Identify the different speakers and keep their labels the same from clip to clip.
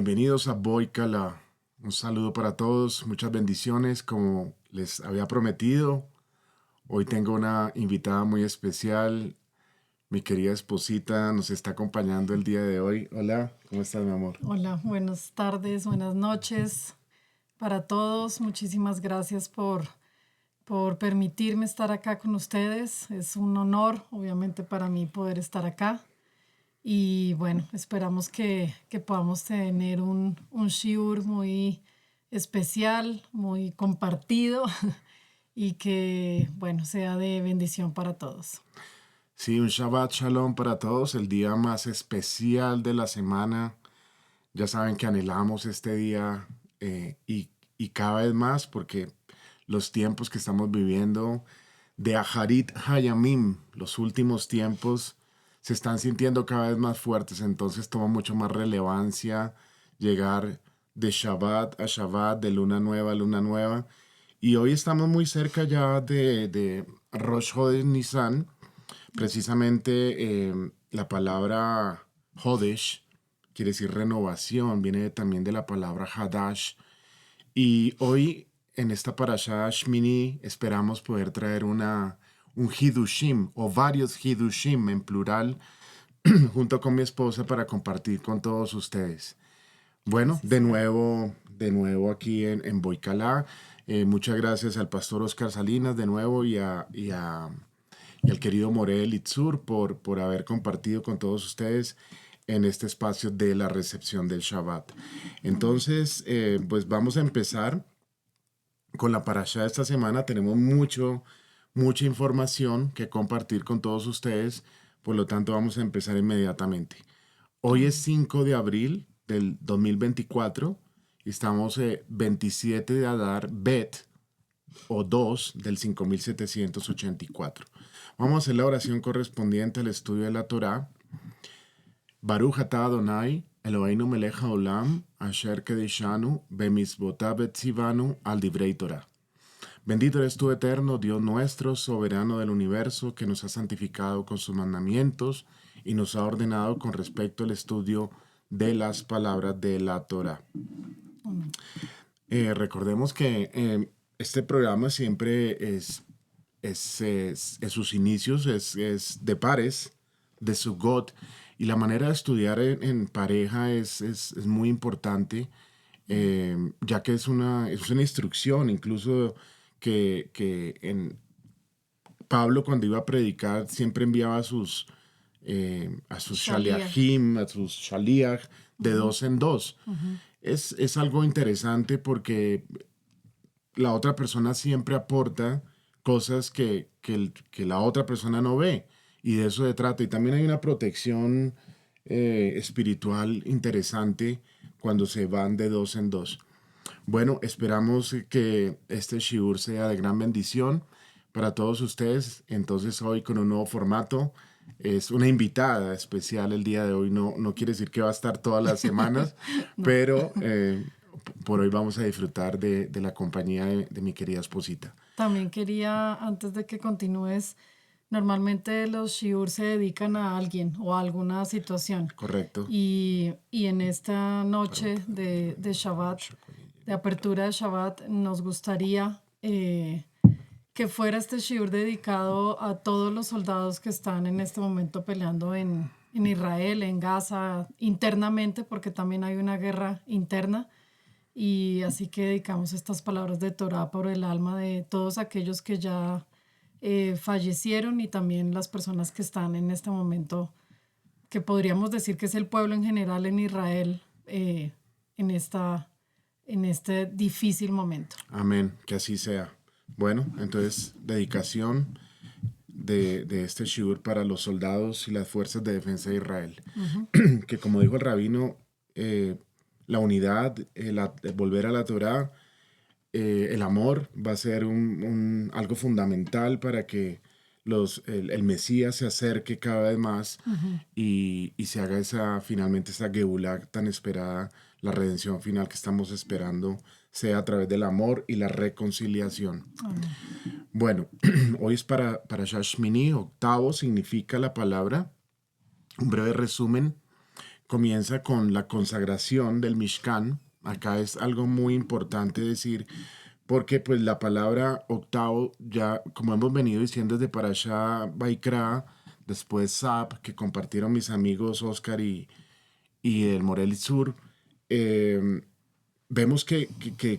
Speaker 1: Bienvenidos a Boicala. Un saludo para todos, muchas bendiciones. Como les había prometido, hoy tengo una invitada muy especial. Mi querida esposita nos está acompañando el día de hoy. Hola, ¿cómo estás, mi amor?
Speaker 2: Hola, buenas tardes, buenas noches para todos. Muchísimas gracias por permitirme estar acá con ustedes. Es un honor, obviamente, para mí poder estar acá. Y bueno, esperamos que podamos tener un shiur muy especial, muy compartido y que, bueno, sea de bendición para todos.
Speaker 1: Sí, un Shabbat Shalom para todos, el día más especial de la semana. Ya saben que anhelamos este día y cada vez más porque los tiempos que estamos viviendo de Aharit Hayamim, los últimos tiempos, se están sintiendo cada vez más fuertes. Entonces toma mucho más relevancia llegar de Shabbat a Shabbat, de luna nueva a luna nueva. Y hoy estamos muy cerca ya de Rosh Hodesh Nisan. Precisamente la palabra Hodesh quiere decir renovación, viene también de la palabra Hadash. Y hoy en esta parasha Shmini esperamos poder traer un Hidushim o varios Hidushim en plural junto con mi esposa para compartir con todos ustedes.
Speaker 2: Que
Speaker 1: Bueno,
Speaker 2: así sea.
Speaker 1: de nuevo aquí en Boicalá. Muchas gracias al pastor Oscar Salinas de nuevo y al querido Morel Itzur por haber compartido con todos ustedes en este espacio de la recepción del Shabbat. Entonces, pues vamos a empezar con la parasha de esta semana. Tenemos mucha información que compartir con todos ustedes, por lo tanto vamos a empezar inmediatamente. Hoy es
Speaker 2: Amén.
Speaker 1: 5 de abril del 2024 y estamos 27 de Adar Bet o 2 del 5784. Vamos a hacer la oración correspondiente al estudio de la Torá. Baruch atah Adonai, Eloheinu melech haolam, asher kedishanu, bemisbotav betzivanu, al divrei Torah. Bendito eres tú, eterno, Dios nuestro, soberano del universo, que nos ha santificado con sus mandamientos y nos ha ordenado con respecto al estudio de las palabras de la Torá.
Speaker 2: Amén.
Speaker 1: Recordemos que este programa siempre sus inicios es de pares, de Sukkot, y la manera de estudiar en pareja es muy importante, ya que es una instrucción, incluso que en Pablo cuando iba a predicar siempre enviaba a sus
Speaker 2: Shaliach.
Speaker 1: shaliachim, a sus shaliach, de
Speaker 2: Ujú,
Speaker 1: dos en dos.
Speaker 2: ujú.
Speaker 1: Es algo interesante porque la otra persona siempre aporta cosas que la otra persona no ve. Y de eso se trata. Y también hay una protección espiritual interesante cuando se van de dos en dos. Bueno, esperamos que este shiur sea de gran bendición para todos ustedes. Entonces hoy con un nuevo formato. Es una invitada especial el día de hoy. No quiere decir que va a estar todas las semanas,
Speaker 2: No.
Speaker 1: pero por hoy vamos a disfrutar de la compañía de mi querida esposita.
Speaker 2: También quería, antes de que continúes, normalmente los shiur se dedican a alguien o a alguna situación.
Speaker 1: ¿Correcto?
Speaker 2: Y en esta noche de Shabbat, de apertura de Shabbat, nos gustaría que fuera este shiur dedicado a todos los soldados que están en este momento peleando en Israel, en Gaza, internamente, porque también hay una guerra interna. Y así que dedicamos estas palabras de Torah por el alma de todos aquellos que ya fallecieron y también las personas que están en este momento, que podríamos decir que es el pueblo en general en Israel en, esta, en este difícil momento.
Speaker 1: Amén, que así sea. Bueno, entonces, dedicación de este shiur para los soldados y las fuerzas de defensa de Israel.
Speaker 2: Ujú.
Speaker 1: Que como dijo el rabino, la unidad, volver a la Torá, el amor va a ser algo fundamental para que el Mesías se acerque cada vez más y se haga finalmente esa Geulá tan esperada, la redención final que estamos esperando, sea a través del amor y la reconciliación.
Speaker 2: Amén.
Speaker 1: Bueno, hoy es para Shashmini, octavo significa la palabra. Un breve resumen comienza con la consagración del Mishkan. Acá es algo muy importante decir, porque pues la palabra octavo, ya como hemos venido diciendo desde Parashá Vaikra, después Sab, que compartieron mis amigos Oscar y el Morel Sur, eh, vemos que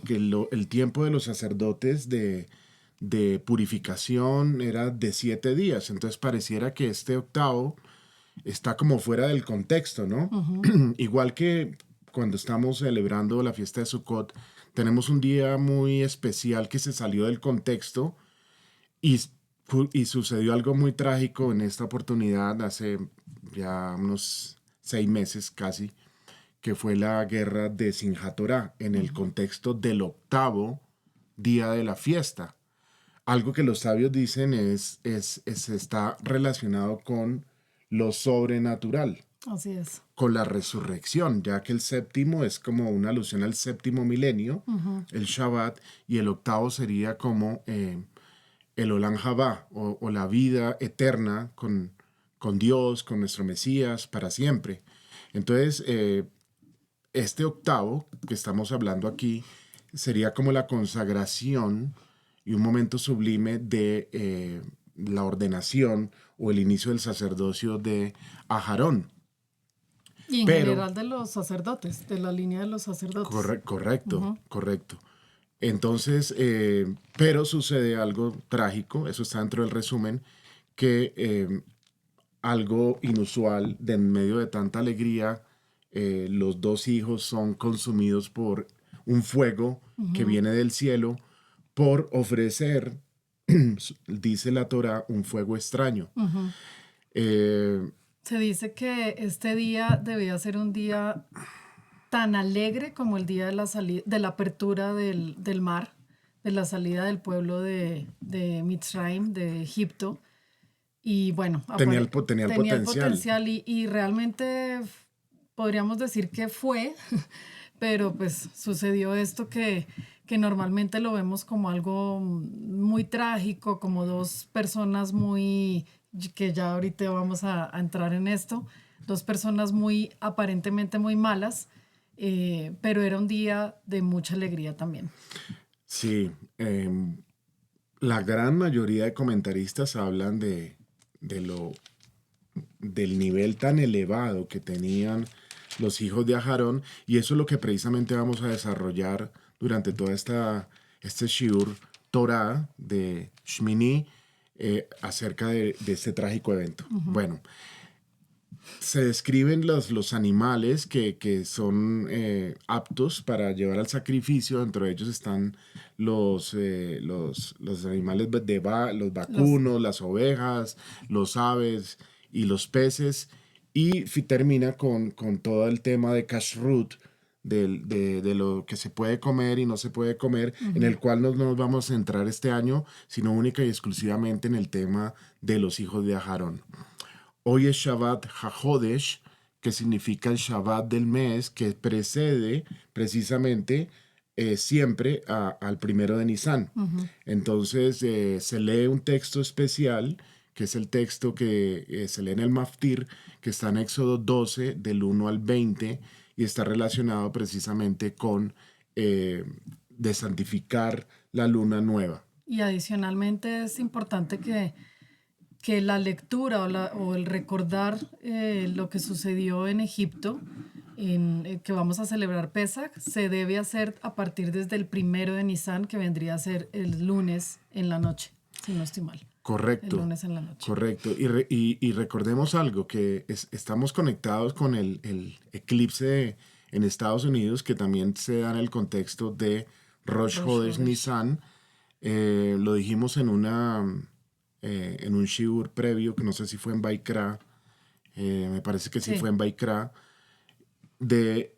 Speaker 1: el tiempo de los sacerdotes de purificación era de 7 días. Entonces pareciera que este octavo está como fuera del contexto, ¿no?
Speaker 2: Ujú.
Speaker 1: Igual que cuando estamos celebrando la fiesta de Sukkot, tenemos un día muy especial que se salió del contexto y, y sucedió algo muy trágico en esta oportunidad hace ya unos 6 meses casi, que fue la guerra de Simchat Torah en el contexto del octavo día de la fiesta. Algo que los sabios dicen está relacionado con lo sobrenatural,
Speaker 2: Así es.
Speaker 1: con la resurrección, ya que el séptimo es como una alusión al séptimo milenio,
Speaker 2: Ujú.
Speaker 1: el Shabbat, y el octavo sería como el Olam Jabá, o la vida eterna con Dios, con nuestro Mesías, para siempre. Entonces, este octavo que estamos hablando aquí sería como la consagración y un momento sublime de la ordenación o el inicio del sacerdocio de Aharón.
Speaker 2: Y en
Speaker 1: Pero,
Speaker 2: general de los sacerdotes, de la línea de los sacerdotes.
Speaker 1: correcto,
Speaker 2: Ujú.
Speaker 1: correcto. Entonces, pero sucede algo trágico, eso está dentro del resumen, que algo inusual, de en medio de tanta alegría, los dos hijos son consumidos por un fuego que
Speaker 2: Ujú.
Speaker 1: viene del cielo por ofrecer, dice la Torah, un fuego extraño.
Speaker 2: Ujú.
Speaker 1: Eh,
Speaker 2: Se dice que este día debía ser un día tan alegre como el día de la salida, de la apertura del mar, de la salida del pueblo de Mitzrayim, de Egipto. Y bueno,
Speaker 1: tenía el
Speaker 2: tenía el
Speaker 1: potencial.
Speaker 2: potencial y realmente podríamos decir que fue, pero pues sucedió esto que normalmente lo vemos como algo muy trágico, como dos personas muy, que ya ahorita vamos a entrar en esto, dos personas muy aparentemente muy malas, pero era un día de mucha alegría también.
Speaker 1: Sí, la gran mayoría de comentaristas hablan de lo del nivel tan elevado que tenían los hijos de Aharón, y eso es lo que precisamente vamos a desarrollar durante toda este Shiur Torah de Shmini, acerca de este trágico evento. Bueno, se describen los animales que son aptos para llevar al sacrificio. Dentro de ellos están los animales los
Speaker 2: Los,
Speaker 1: vacunos, las ovejas, los aves y los peces. Y termina con todo el tema de kashrut, de lo que se puede comer y no se puede comer, en
Speaker 2: ujú.
Speaker 1: el cual no nos vamos a centrar este año, sino única y exclusivamente en el tema de los hijos de Aharón. Hoy es Shabbat HaJodesh, que significa el Shabbat del mes, que precede precisamente siempre al 1 de Nisan.
Speaker 2: Ujú.
Speaker 1: Entonces se lee un texto especial, que es el texto que se lee en el Maftir, que está en Éxodo 12, del 1 al 20, y está relacionado precisamente con de santificar la luna nueva.
Speaker 2: Y adicionalmente es importante que la lectura o el recordar lo que sucedió en Egipto, que vamos a celebrar Pesach, se debe hacer a partir desde el 1 de Nisan, que vendría a ser el lunes en la noche, si no estoy mal. El
Speaker 1: Correcto,
Speaker 2: lunes en la noche.
Speaker 1: correcto. Y recordemos algo, que estamos conectados con el eclipse en Estados Unidos, que también se da en el contexto de Rosh
Speaker 2: Rosh
Speaker 1: Hodesh
Speaker 2: Hodesh.
Speaker 1: Nisan. Lo dijimos en un shiur previo, que no sé si fue en Baikra, me parece que sí fue
Speaker 2: Sí.
Speaker 1: en Baikra, de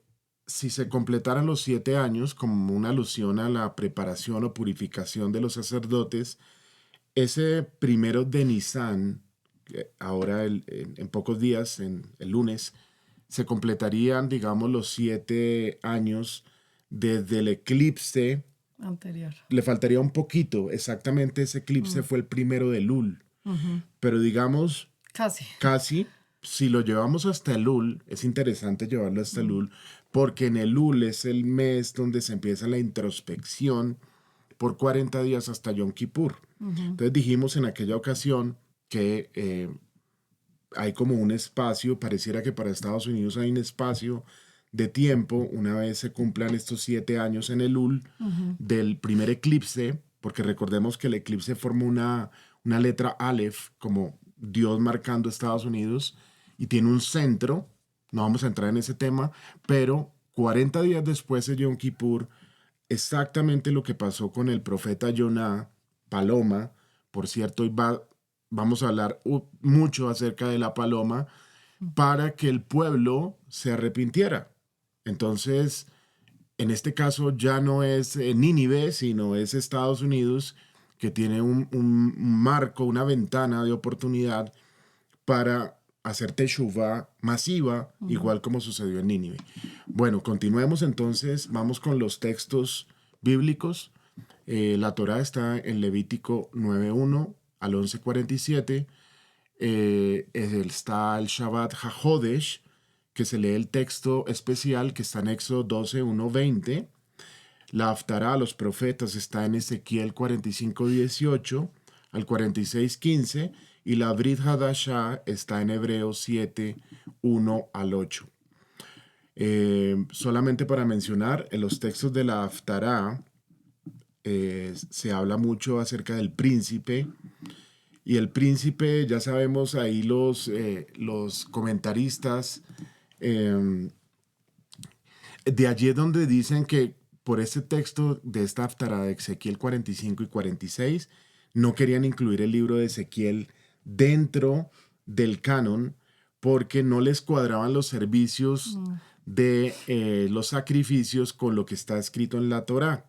Speaker 1: si se completaran los 7 años como una alusión a la preparación o purificación de los sacerdotes. Ese 1 de Nisan, ahora en pocos días, el lunes, se completarían, digamos, los 7 años desde el eclipse.
Speaker 2: Anterior.
Speaker 1: Le faltaría un poquito, exactamente ese eclipse
Speaker 2: Mm.
Speaker 1: fue el 1 de Elul,
Speaker 2: Ujú.
Speaker 1: pero digamos
Speaker 2: Casi.
Speaker 1: casi. si lo llevamos hasta Elul, es interesante llevarlo hasta Elul, porque en Elul es el mes donde se empieza la introspección por 40 días hasta Yom Kippur. Entonces dijimos en aquella ocasión que hay como un espacio, pareciera que para Estados Unidos hay un espacio de tiempo, una vez se cumplan estos 7 años en Elul del primer eclipse, porque recordemos que el eclipse forma una letra Aleph, como Dios marcando Estados Unidos, y tiene un centro, no vamos a entrar en ese tema, pero 40 días después de Yom Kippur, exactamente lo que pasó con el profeta Jonah, Paloma, por cierto, vamos a hablar mucho acerca de la paloma, para que el pueblo se arrepintiera. Entonces, en este caso ya no es Nínive, sino es Estados Unidos, que tiene un marco, una ventana de oportunidad para hacer teshuvá masiva, igual como sucedió en Nínive. Bueno, continuemos entonces, vamos con los textos bíblicos. La Torá está en Levítico 9:1 al 11:47. Está el Shabbat HaJodesh, que se lee el texto especial que está en Éxodo 12:1-20. La Haftará a los profetas está en Ezequiel 45:18 al 46:15. Y la Brit Hadashah está en Hebreos 7:1 al 8. Solamente para mencionar, en los textos de la Haftará se habla mucho acerca del príncipe. Y el príncipe, ya sabemos ahí los comentaristas, de allí es donde dicen que por este texto de esta Haftará de Ezequiel 45 y 46, no querían incluir el libro de Ezequiel dentro del canon porque no les cuadraban los servicios de los sacrificios con lo que está escrito en la Torá.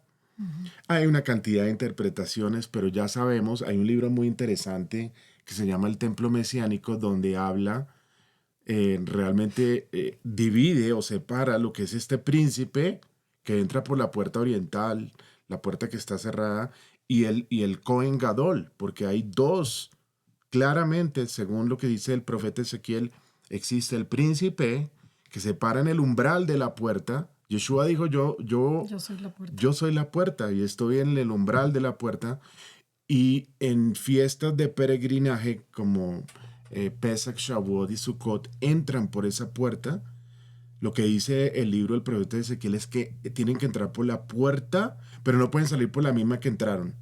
Speaker 1: Hay una cantidad de interpretaciones, pero ya sabemos, hay un libro muy interesante que se llama El Templo Mesiánico, donde habla, realmente divide o separa lo que es este príncipe que entra por la puerta oriental, la puerta que está cerrada, y el Cohen Gadol, porque hay dos, claramente, según lo que dice el profeta Ezequiel, existe el príncipe que se para en el umbral de la puerta. Yeshua dijo,
Speaker 2: Yo soy la puerta.
Speaker 1: yo soy la puerta y estoy en el umbral de la puerta. Y en fiestas de peregrinaje como Pesach, Shavuot y Sukkot entran por esa puerta. Lo que dice el libro del profeta Ezequiel es que tienen que entrar por la puerta, pero no pueden salir por la misma que entraron.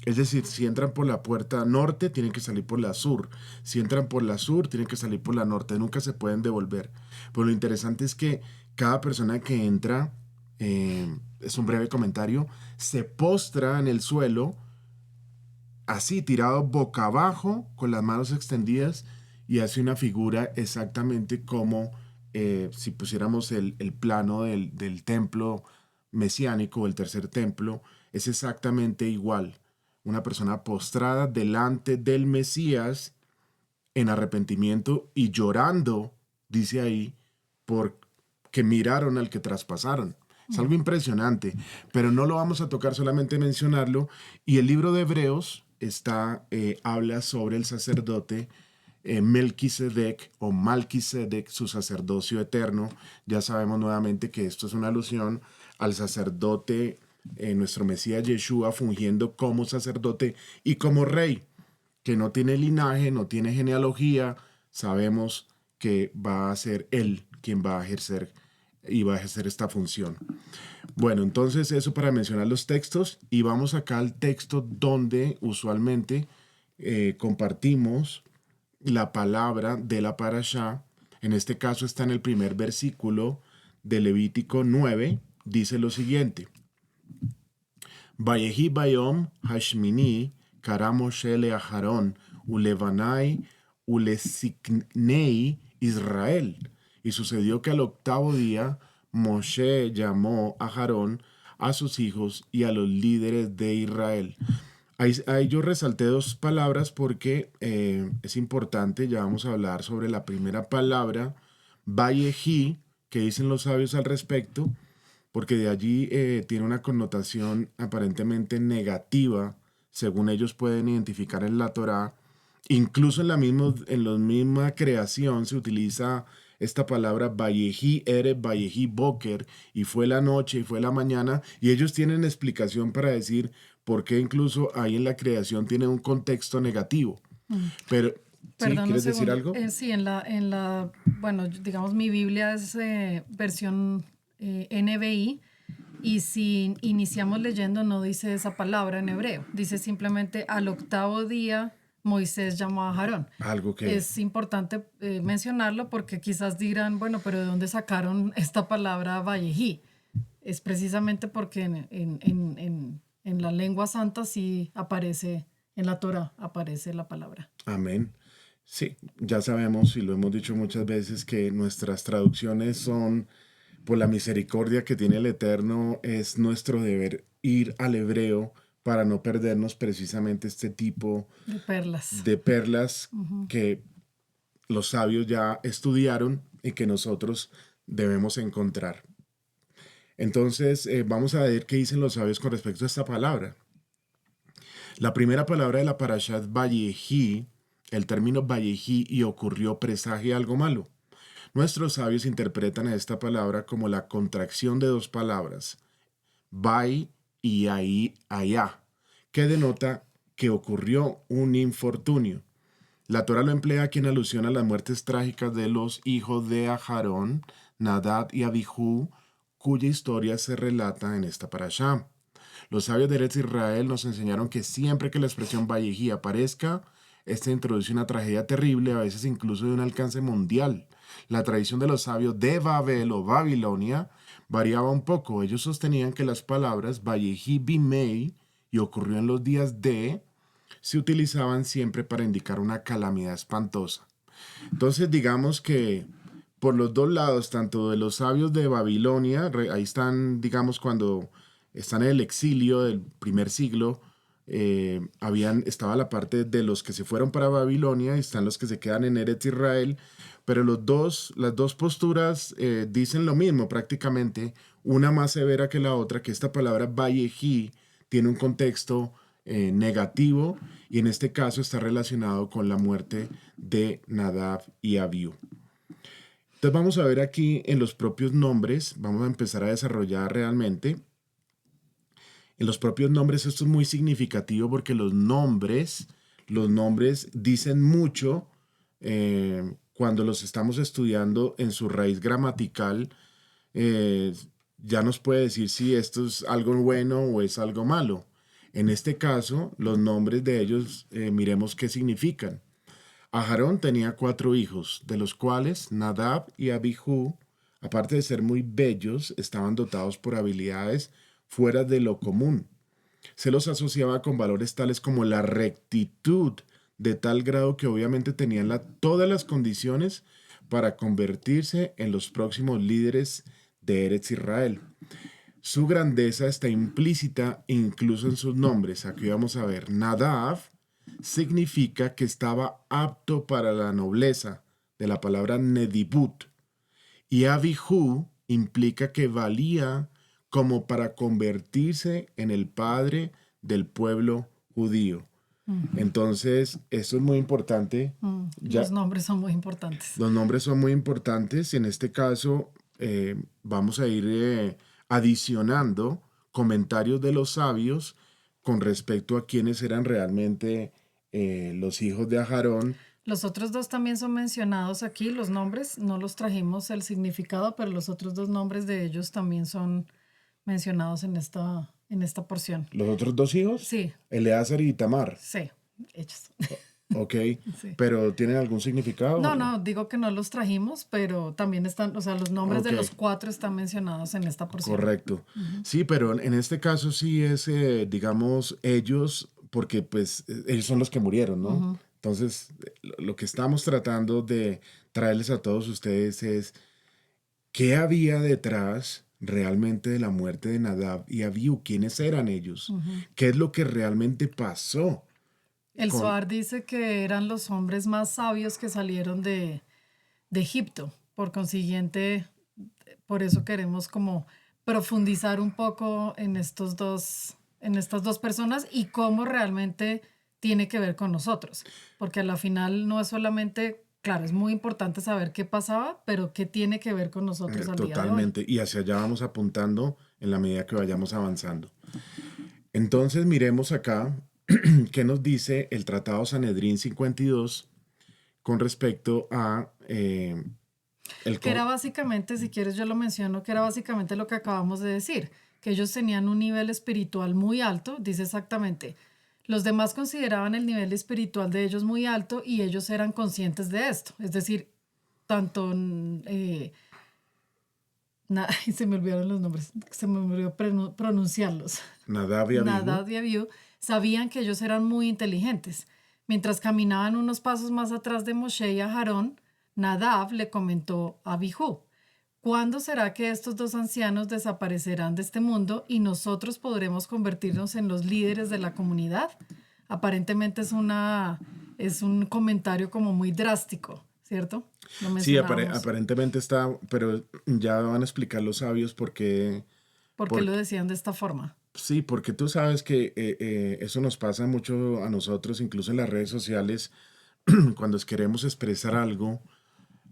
Speaker 1: Es decir, si entran por la puerta norte, tienen que salir por la sur. Si entran por la sur, tienen que salir por la norte. Nunca se pueden devolver. Pero lo interesante es que cada persona que entra, es un breve comentario, se postra en el suelo, así tirado boca abajo, con las manos extendidas, y hace una figura exactamente como si pusiéramos el plano del templo mesiánico, el tercer templo, es exactamente igual. Una persona postrada delante del Mesías en arrepentimiento y llorando, dice ahí, porque miraron al que traspasaron. Es algo impresionante, pero no lo vamos a tocar, solamente mencionarlo. Y el libro de Hebreos habla sobre el sacerdote Melquisedec o Malquisedec, su sacerdocio eterno. Ya sabemos nuevamente que esto es una alusión al sacerdote, nuestro Mesías Yeshua, fungiendo como sacerdote y como rey, que no tiene linaje, no tiene genealogía. Sabemos que va a ser él quien va a ejercer esta función. Bueno, entonces eso para mencionar los textos, y vamos acá al texto donde usualmente compartimos la palabra de la parashá. En este caso está en el primer versículo de Levítico 9, dice lo siguiente: Vayehi bayom hashmini kara Moshe le Aharón ulevanai ulesiknei Israel. Y sucedió que al octavo día Moshe llamó a Aarón, a sus hijos y a los líderes de Israel. Ahí yo resalté dos palabras porque es importante. Ya vamos a hablar sobre la primera palabra, Vayehi, que dicen los sabios al respecto, porque de allí tiene una connotación aparentemente negativa, según ellos pueden identificar en la Torá, Incluso en la misma creación se utiliza esta palabra Vayehi Ere, Vayehi Boker, y fue la noche y fue la mañana, y ellos tienen explicación para decir por qué incluso ahí en la creación tiene un contexto negativo.
Speaker 2: Mm.
Speaker 1: Pero, ¿sí?
Speaker 2: Perdón un
Speaker 1: ¿Quieres decir
Speaker 2: segundo.
Speaker 1: algo?
Speaker 2: Sí, bueno, digamos, mi Biblia es versión NBI, y si iniciamos leyendo no dice esa palabra en hebreo, dice simplemente al octavo día Moisés llamó a Aarón.
Speaker 1: Algo que,
Speaker 2: Es importante mencionarlo porque quizás dirán, bueno, pero ¿de dónde sacaron esta palabra Vallejí? Es precisamente porque en la lengua santa sí aparece, en la Torah aparece la palabra.
Speaker 1: amén. Sí, ya sabemos y lo hemos dicho muchas veces que nuestras traducciones son por la misericordia que tiene el Eterno, es nuestro deber ir al hebreo para no perdernos precisamente este tipo
Speaker 2: De perlas.
Speaker 1: de perlas que los sabios ya estudiaron y que nosotros debemos encontrar. Entonces, vamos a ver qué dicen los sabios con respecto a esta palabra. La primera palabra de la parashat Vayehi, el término Vayehi y ocurrió presagia algo malo. Nuestros sabios interpretan a esta palabra como la contracción de dos palabras, Vai y ahí, allá, que denota que ocurrió un infortunio. La Torah lo emplea aquí en alusión a las muertes trágicas de los hijos de Aharón, Nadab y Abihu, cuya historia se relata en esta parashá. Los sabios de Eretz Israel nos enseñaron que siempre que la expresión Vayehi aparezca, esta introduce una tragedia terrible, a veces incluso de un alcance mundial. La tradición de los sabios de Babel o Babilonia variaba un poco. Ellos sostenían que las palabras Vayehi Bimei y ocurrió en los días de se utilizaban siempre para indicar una calamidad espantosa. Entonces digamos que por los dos lados, tanto de los sabios de Babilonia, ahí están, digamos, cuando están en el exilio del primer siglo, estaba la parte de los que se fueron para Babilonia y están los que se quedan en Eretz Israel, pero las dos posturas dicen lo mismo prácticamente, una más severa que la otra, que esta palabra Vayehi tiene un contexto negativo y en este caso está relacionado con la muerte de Nadab y Abiú. Entonces vamos a ver aquí en los propios nombres, vamos a empezar a desarrollar realmente. En los propios nombres esto es muy significativo porque los nombres dicen mucho cuando los estamos estudiando en su raíz gramatical. eh, ya nos puede decir si esto es algo bueno o es algo malo. En este caso, los nombres de ellos, miremos qué significan. Aharón tenía 4 hijos, de los cuales Nadab y Abihu, aparte de ser muy bellos, estaban dotados por habilidades fuera de lo común. Se los asociaba con valores tales como la rectitud, de tal grado que obviamente tenían todas las condiciones para convertirse en los próximos líderes de Eretz Israel. Su grandeza está implícita incluso en sus nombres. Aquí vamos a ver, Nadab significa que estaba apto para la nobleza, de la palabra nedibut. Y Abihu implica que valía como para convertirse en el padre del pueblo judío. Entonces, esto es muy importante.
Speaker 2: Los nombres son muy importantes.
Speaker 1: Los nombres son muy importantes y en este caso vamos a ir adicionando comentarios de los sabios con respecto a quiénes eran realmente los hijos de Aharón.
Speaker 2: Los otros dos también son mencionados aquí, los nombres, no los trajimos el significado, pero los otros dos nombres de ellos también son mencionados en esta porción.
Speaker 1: ¿Los otros 2 hijos?
Speaker 2: Sí,
Speaker 1: Eleazar y Tamar.
Speaker 2: sí, ellos.
Speaker 1: Ok,
Speaker 2: Sí.
Speaker 1: pero ¿tienen algún significado?
Speaker 2: No, digo que no los trajimos, pero también están, o sea, los nombres de
Speaker 1: Ok.
Speaker 2: los 4 están mencionados en esta porción.
Speaker 1: Correcto. Sí, pero en este caso sí es, digamos, ellos, porque pues ellos son los que murieron, ¿no? Entonces, lo que estamos tratando de traerles a todos ustedes es qué había detrás realmente de la muerte de Nadab y Abiú, quiénes eran ellos, qué es lo que realmente pasó.
Speaker 2: El Zohar dice que eran los hombres más sabios que salieron de Egipto. Por consiguiente, por eso queremos como profundizar un poco en estas dos personas y cómo realmente tiene que ver con nosotros, porque a la final no es solamente, claro, es muy importante saber qué pasaba, pero qué tiene que ver con nosotros al día de hoy.
Speaker 1: Totalmente. Y hacia allá vamos apuntando en la medida que vayamos avanzando. Entonces miremos acá qué nos dice el Tratado Sanedrín 52 con respecto a el...
Speaker 2: Que era básicamente, si quieres yo lo menciono, que era básicamente lo que acabamos de decir, que ellos tenían un nivel espiritual muy alto, dice exactamente, los demás consideraban el nivel espiritual de ellos muy alto y ellos eran conscientes de esto, es decir, tanto, ay, se me olvidaron los nombres, se me olvidó pronunciarlos.
Speaker 1: Nadab y Abihu.
Speaker 2: Nadab y Abiú sabían que ellos eran muy inteligentes. Mientras caminaban unos pasos más atrás de Moshe y Aarón, Nadab le comentó a Abihu, ¿cuándo será que estos dos ancianos desaparecerán de este mundo y nosotros podremos convertirnos en los líderes de la comunidad? Aparentemente es un comentario como muy drástico, ¿cierto? Lo
Speaker 1: Sí,
Speaker 2: mencionábamos.
Speaker 1: aparentemente está, pero ya van a explicar los sabios por qué.
Speaker 2: ¿Por qué lo decían de esta forma?
Speaker 1: Sí, porque tú sabes que eso nos pasa mucho a nosotros, incluso en las redes sociales, cuando queremos expresar algo,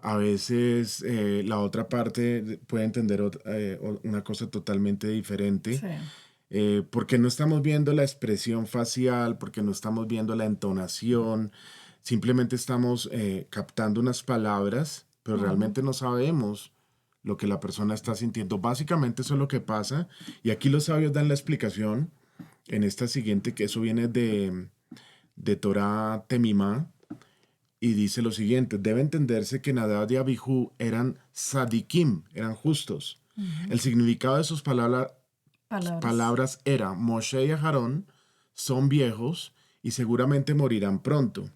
Speaker 1: a veces la otra parte puede entender una cosa totalmente diferente,
Speaker 2: Sí.
Speaker 1: porque no estamos viendo la expresión facial, porque no estamos viendo la entonación, simplemente estamos captando unas palabras, pero
Speaker 2: Ujú.
Speaker 1: realmente no sabemos lo que la persona está sintiendo. Básicamente eso es lo que pasa. Y aquí los sabios dan la explicación en esta siguiente, que eso viene de Torah Temimá, y dice lo siguiente: debe entenderse que Nadab y Abihu eran sadikim, eran justos.
Speaker 2: Ujú.
Speaker 1: El significado de sus
Speaker 2: Palabras.
Speaker 1: palabras era: Moshe y Aarón son viejos y seguramente morirán pronto.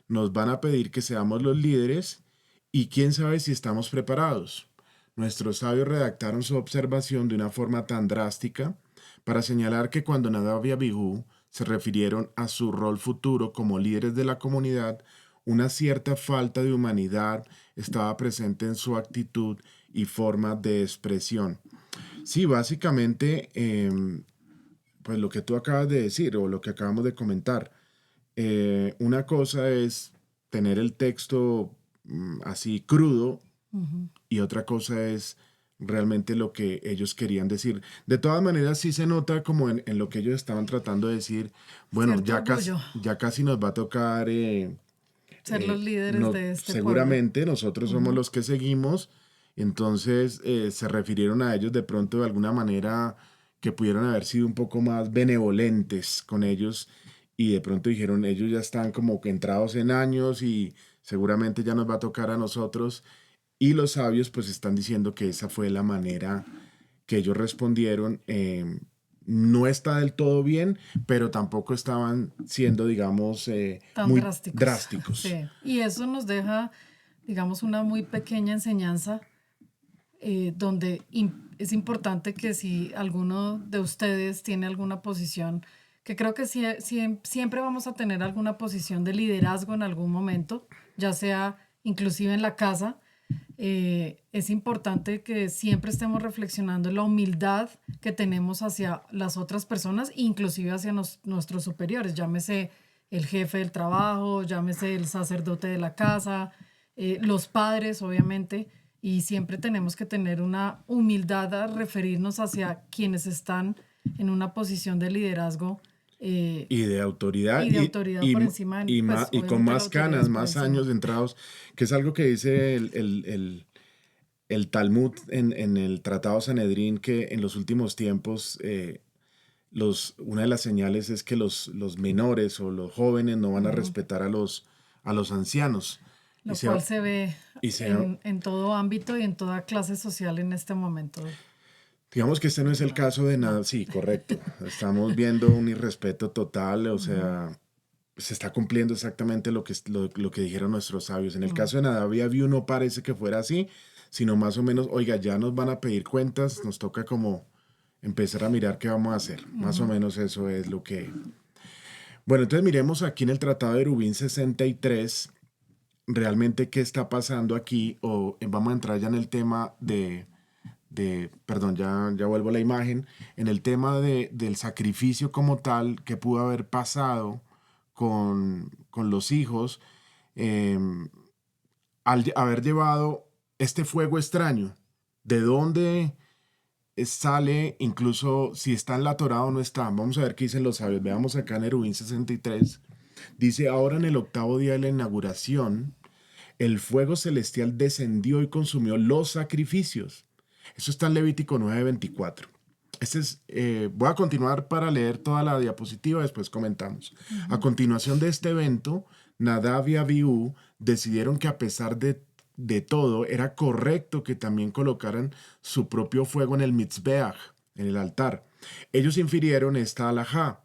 Speaker 1: Nos van a pedir que seamos los líderes y quién sabe si estamos preparados. Nuestros sabios redactaron su observación de una forma tan drástica para señalar que cuando Nadab y Abihu se refirieron a su rol futuro como líderes de la comunidad, una cierta falta de humanidad estaba presente en su actitud y forma de expresión. Sí, básicamente, pues lo que tú acabas de decir o lo que acabamos de comentar, una cosa es tener el texto así crudo
Speaker 2: Ujú.
Speaker 1: y otra cosa es realmente lo que ellos querían decir. De todas maneras, sí se nota como en lo que ellos estaban tratando de decir, bueno,
Speaker 2: Cierto orgullo
Speaker 1: ya casi nos va a tocar,
Speaker 2: ser los líderes de este pueblo.
Speaker 1: seguramente nosotros somos
Speaker 2: Ujú.
Speaker 1: los que seguimos, entonces se refirieron a ellos de pronto de alguna manera que pudieron haber sido un poco más benevolentes con ellos y de pronto dijeron, ellos ya están como que entrados en años y seguramente ya nos va a tocar a nosotros. Y los sabios pues están diciendo que esa fue la manera que ellos respondieron. No está del todo bien, pero tampoco estaban siendo, digamos,
Speaker 2: Tan
Speaker 1: muy
Speaker 2: drásticos.
Speaker 1: drásticos.
Speaker 2: Sí. Y eso nos deja, digamos, una muy pequeña enseñanza donde es importante que si alguno de ustedes tiene alguna posición, que creo que siempre vamos a tener alguna posición de liderazgo en algún momento, ya sea inclusive en la casa, es importante que siempre estemos reflexionando en la humildad que tenemos hacia las otras personas, inclusive hacia nuestros superiores, llámese el jefe del trabajo, llámese el sacerdote de la casa, los padres, obviamente, y siempre tenemos que tener una humildad a referirnos hacia quienes están en una posición de liderazgo eh,
Speaker 1: Y de autoridad
Speaker 2: y de autoridad por encima, pues
Speaker 1: y con
Speaker 2: obviamente la
Speaker 1: más
Speaker 2: autoridad
Speaker 1: canas,
Speaker 2: es por
Speaker 1: más
Speaker 2: encima.
Speaker 1: años entrados, que es algo que dice el Talmud en el Tratado Sanedrín, que en los últimos tiempos una de las señales es que los menores o los jóvenes no van a
Speaker 2: Ujú.
Speaker 1: respetar a los ancianos. Y
Speaker 2: Lo
Speaker 1: se,
Speaker 2: cual se ve
Speaker 1: y se,
Speaker 2: en todo ámbito y en toda clase social en este momento.
Speaker 1: digamos que este no es el caso de nada. Sí, correcto. Estamos viendo un irrespeto total, o
Speaker 2: Ujú.
Speaker 1: sea, se está cumpliendo exactamente lo que dijeron nuestros sabios. En el
Speaker 2: Mm.
Speaker 1: caso de Nadab y Abiú no parece que fuera así, sino más o menos, oiga, ya nos van a pedir cuentas, nos toca como empezar a mirar qué vamos a hacer. Más o
Speaker 2: Ujú.
Speaker 1: menos eso es lo que... Bueno, entonces miremos aquí en el Tratado de Erubín 63 realmente qué está pasando aquí, o vamos a entrar ya en el tema perdón, ya vuelvo a la imagen, en el tema del sacrificio como tal, que pudo haber pasado con los hijos, al haber llevado este fuego extraño. ¿De dónde sale? Incluso si está en la Torá o no está. Vamos a ver qué dicen los sabios. Veamos acá en Eruvin 63. Dice, ahora en el 8º día de la inauguración, el fuego celestial descendió y consumió los sacrificios. Eso está en Levítico 9:24. Voy a continuar para leer toda la diapositiva, después comentamos. A continuación de este evento, Nadab y Abiú decidieron que a pesar de todo, era correcto que también colocaran su propio fuego en el Mizbeach, en el altar. Ellos infirieron esta alajá,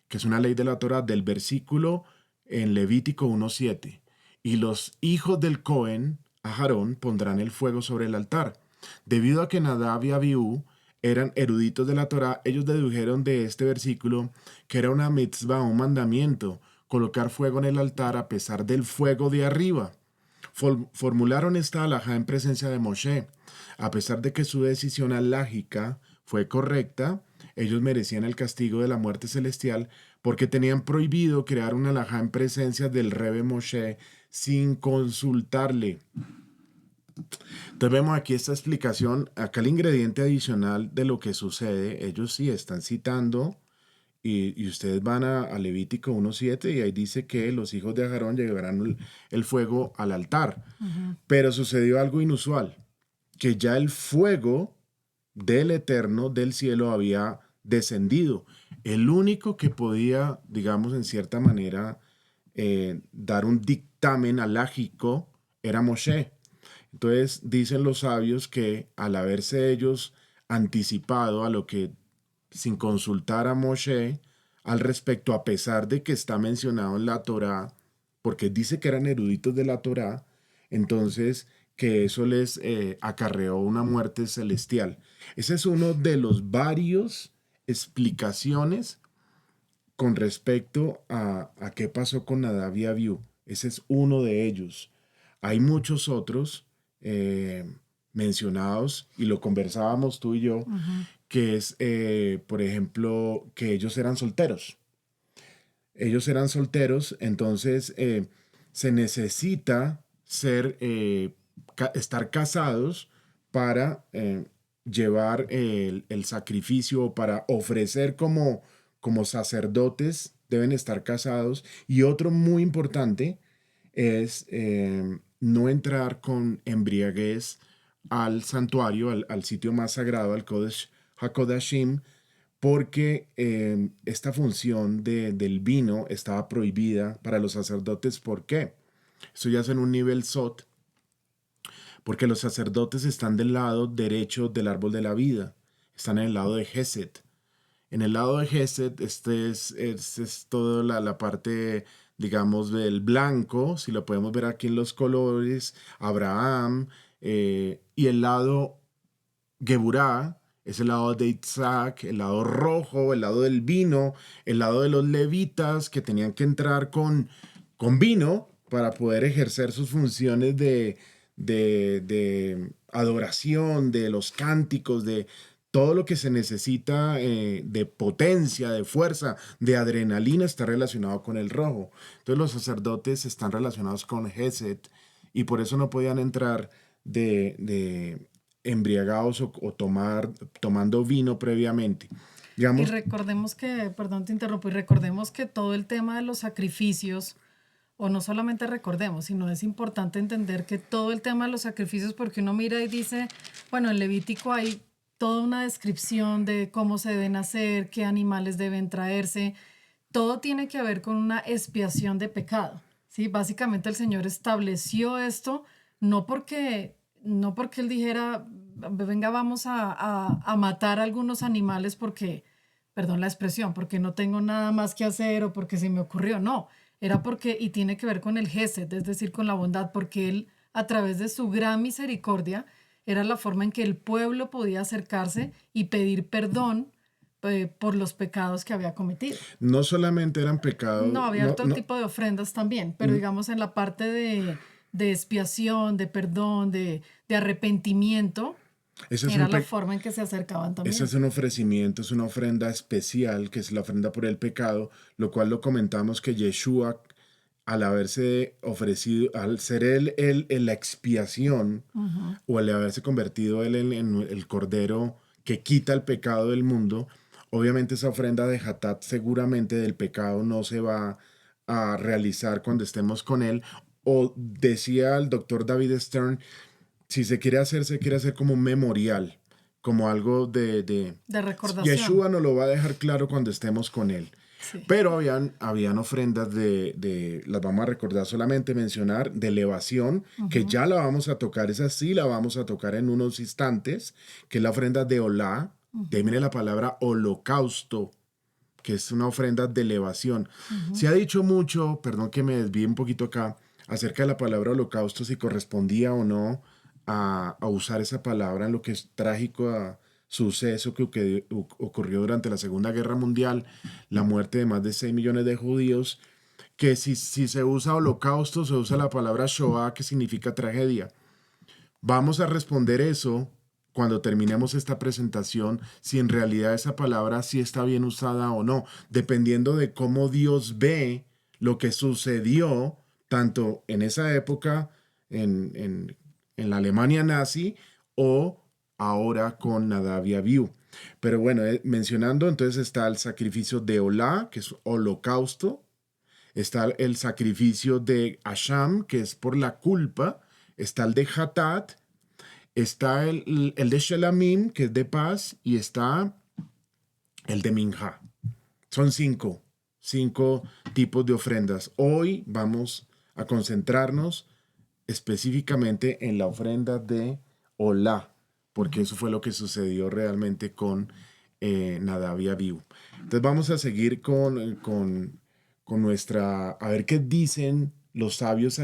Speaker 1: que es una ley de la Torá, del versículo en Levítico 1:7. Y los hijos del Cohen, Aarón, pondrán el fuego sobre el altar. Debido a que Nadab y Abiú eran eruditos de la Torá, ellos dedujeron de este versículo que era una mitzvah, un mandamiento, colocar fuego en el altar a pesar del fuego de arriba. Formularon esta alajá en presencia de Moshe. A pesar de que su decisión alágica fue correcta, ellos merecían el castigo de la muerte celestial porque tenían prohibido crear una alajá en presencia del Rebbe Moshe sin consultarle. Entonces vemos aquí esta explicación, acá el ingrediente adicional de lo que sucede. Ellos sí están citando y ustedes van a Levítico 1:7 y ahí dice que los hijos de Aarón llevarán el fuego al altar. Pero sucedió algo inusual, que ya el fuego del Eterno, del cielo, había descendido. El único que podía, digamos, en cierta manera, dar un dictamen alágico era Moshe. Entonces dicen los sabios que al haberse ellos anticipado a lo que, sin consultar a Moshe al respecto, a pesar de que está mencionado en la Torá, porque dice que eran eruditos de la Torá, entonces que eso les acarreó una muerte celestial. Ese es uno de los varios explicaciones con respecto a qué pasó con Nadab y Abiú. Ese es uno de ellos. Hay muchos otros mencionados, y lo conversábamos tú y yo, que es, por ejemplo, que ellos eran solteros. Ellos eran solteros, entonces se necesita estar casados para llevar el sacrificio, o para ofrecer como sacerdotes, deben estar casados. Y otro muy importante es no entrar con embriaguez al santuario, al sitio más sagrado, al Kodesh HaKodashim, porque esta función del vino estaba prohibida para los sacerdotes. ¿Por qué? Eso ya es en un nivel sot, porque los sacerdotes están del lado derecho del árbol de la vida, están en el lado de Gesed. En el lado de Gesed, este es toda la parte, digamos, del blanco, si lo podemos ver aquí en los colores, Abraham, y el lado Geburá es el lado de Isaac, el lado rojo, el lado del vino, el lado de los levitas que tenían que entrar con vino para poder ejercer sus funciones de adoración, de los cánticos, de todo lo que se necesita de potencia, de fuerza, de adrenalina, está relacionado con el rojo. Entonces los sacerdotes están relacionados con Gesed y por eso no podían entrar de embriagados o tomando vino previamente. Digamos,
Speaker 2: y recordemos que, perdón te interrumpo, y recordemos que todo el tema de los sacrificios, o no solamente recordemos, sino es importante entender que todo el tema de los sacrificios, porque uno mira y dice, bueno, en Levítico hay toda una descripción de cómo se deben hacer, qué animales deben traerse, todo tiene que ver con una expiación de pecado, ¿sí? Básicamente el Señor estableció esto no porque él dijera, venga, vamos a matar algunos animales porque, perdón la expresión, porque no tengo nada más que hacer o porque se me ocurrió, no, era porque, y tiene que ver con el Gesed, es decir, con la bondad, porque él, a través de su gran misericordia, era la forma en que el pueblo podía acercarse y pedir perdón por los pecados que había cometido.
Speaker 1: no solamente eran pecados,
Speaker 2: No, había otro tipo de ofrendas también, pero digamos en la parte de expiación, de perdón, de arrepentimiento,
Speaker 1: Ese es
Speaker 2: Era
Speaker 1: un,
Speaker 2: la
Speaker 1: pe-
Speaker 2: forma en que se acercaban
Speaker 1: Ese
Speaker 2: también.
Speaker 1: es un ofrecimiento, es una ofrenda especial, que es la ofrenda por el pecado, lo cual lo comentamos que Yeshua, al haberse ofrecido, al ser él en la expiación,
Speaker 2: Ujú.
Speaker 1: o al haberse convertido él en el cordero que quita el pecado del mundo, obviamente esa ofrenda de Hatat seguramente del pecado no se va a realizar cuando estemos con él. O decía el doctor David Stern, si se quiere hacer como un memorial, como algo de
Speaker 2: De recordación.
Speaker 1: Yeshua nos lo va a dejar claro cuando estemos con él.
Speaker 2: Sí.
Speaker 1: Pero habían ofrendas las vamos a recordar solamente mencionar, de elevación, que
Speaker 2: Ujú.
Speaker 1: ya la vamos a tocar, esa sí la vamos a tocar en unos instantes, que es la ofrenda de Olá, de ahí
Speaker 2: Ujú.
Speaker 1: viene la palabra holocausto, que es una ofrenda de elevación.
Speaker 2: Ujú.
Speaker 1: Se ha dicho mucho, perdón que me desvíe un poquito acá, acerca de la palabra holocausto, si correspondía o no a usar esa palabra en lo que es trágico suceso que ocurrió durante la Segunda Guerra Mundial, la muerte de más de 6 millones de judíos, que si se usa holocausto, se usa la palabra Shoah, que significa tragedia. Vamos a responder eso cuando terminemos esta presentación, si en realidad esa palabra sí está bien usada o no, dependiendo de cómo Dios ve lo que sucedió, tanto en esa época, en, en, en la Alemania nazi, o ahora con Nadab y Abiú. Pero bueno, mencionando, entonces está el sacrificio de Olá, que es holocausto, está el sacrificio de Asham, que es por la culpa, está el de Hatat, está el de Shelamim, que es de paz, y está el de Minja. Son cinco tipos de ofrendas. Hoy vamos a concentrarnos específicamente en la ofrenda de Olá, porque eso fue lo que sucedió realmente con Nadab y Abiú. Entonces vamos a seguir con nuestra, a ver qué dicen los sabios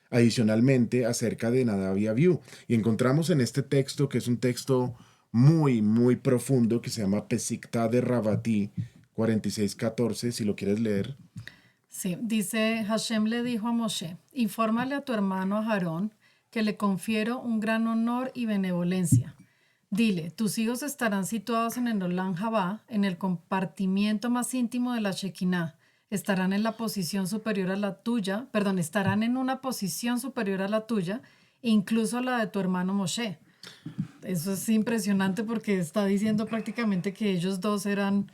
Speaker 1: adicionalmente acerca de Nadab y Abiú. Y encontramos en este texto, que es un texto muy, muy profundo, que se llama Pesikta de Rabatí 46:14, si lo quieres leer.
Speaker 2: Sí, dice, Hashem le dijo a Moshe, infórmale a tu hermano Aarón que le confiero un gran honor y benevolencia. Dile, tus hijos estarán situados en el Olam Jabá, en el compartimiento más íntimo de la Shekinah. Estarán en la posición superior a la tuya, perdón, estarán en una posición superior a la tuya, incluso a la de tu hermano Moshe. Eso es impresionante porque está diciendo prácticamente que ellos dos eran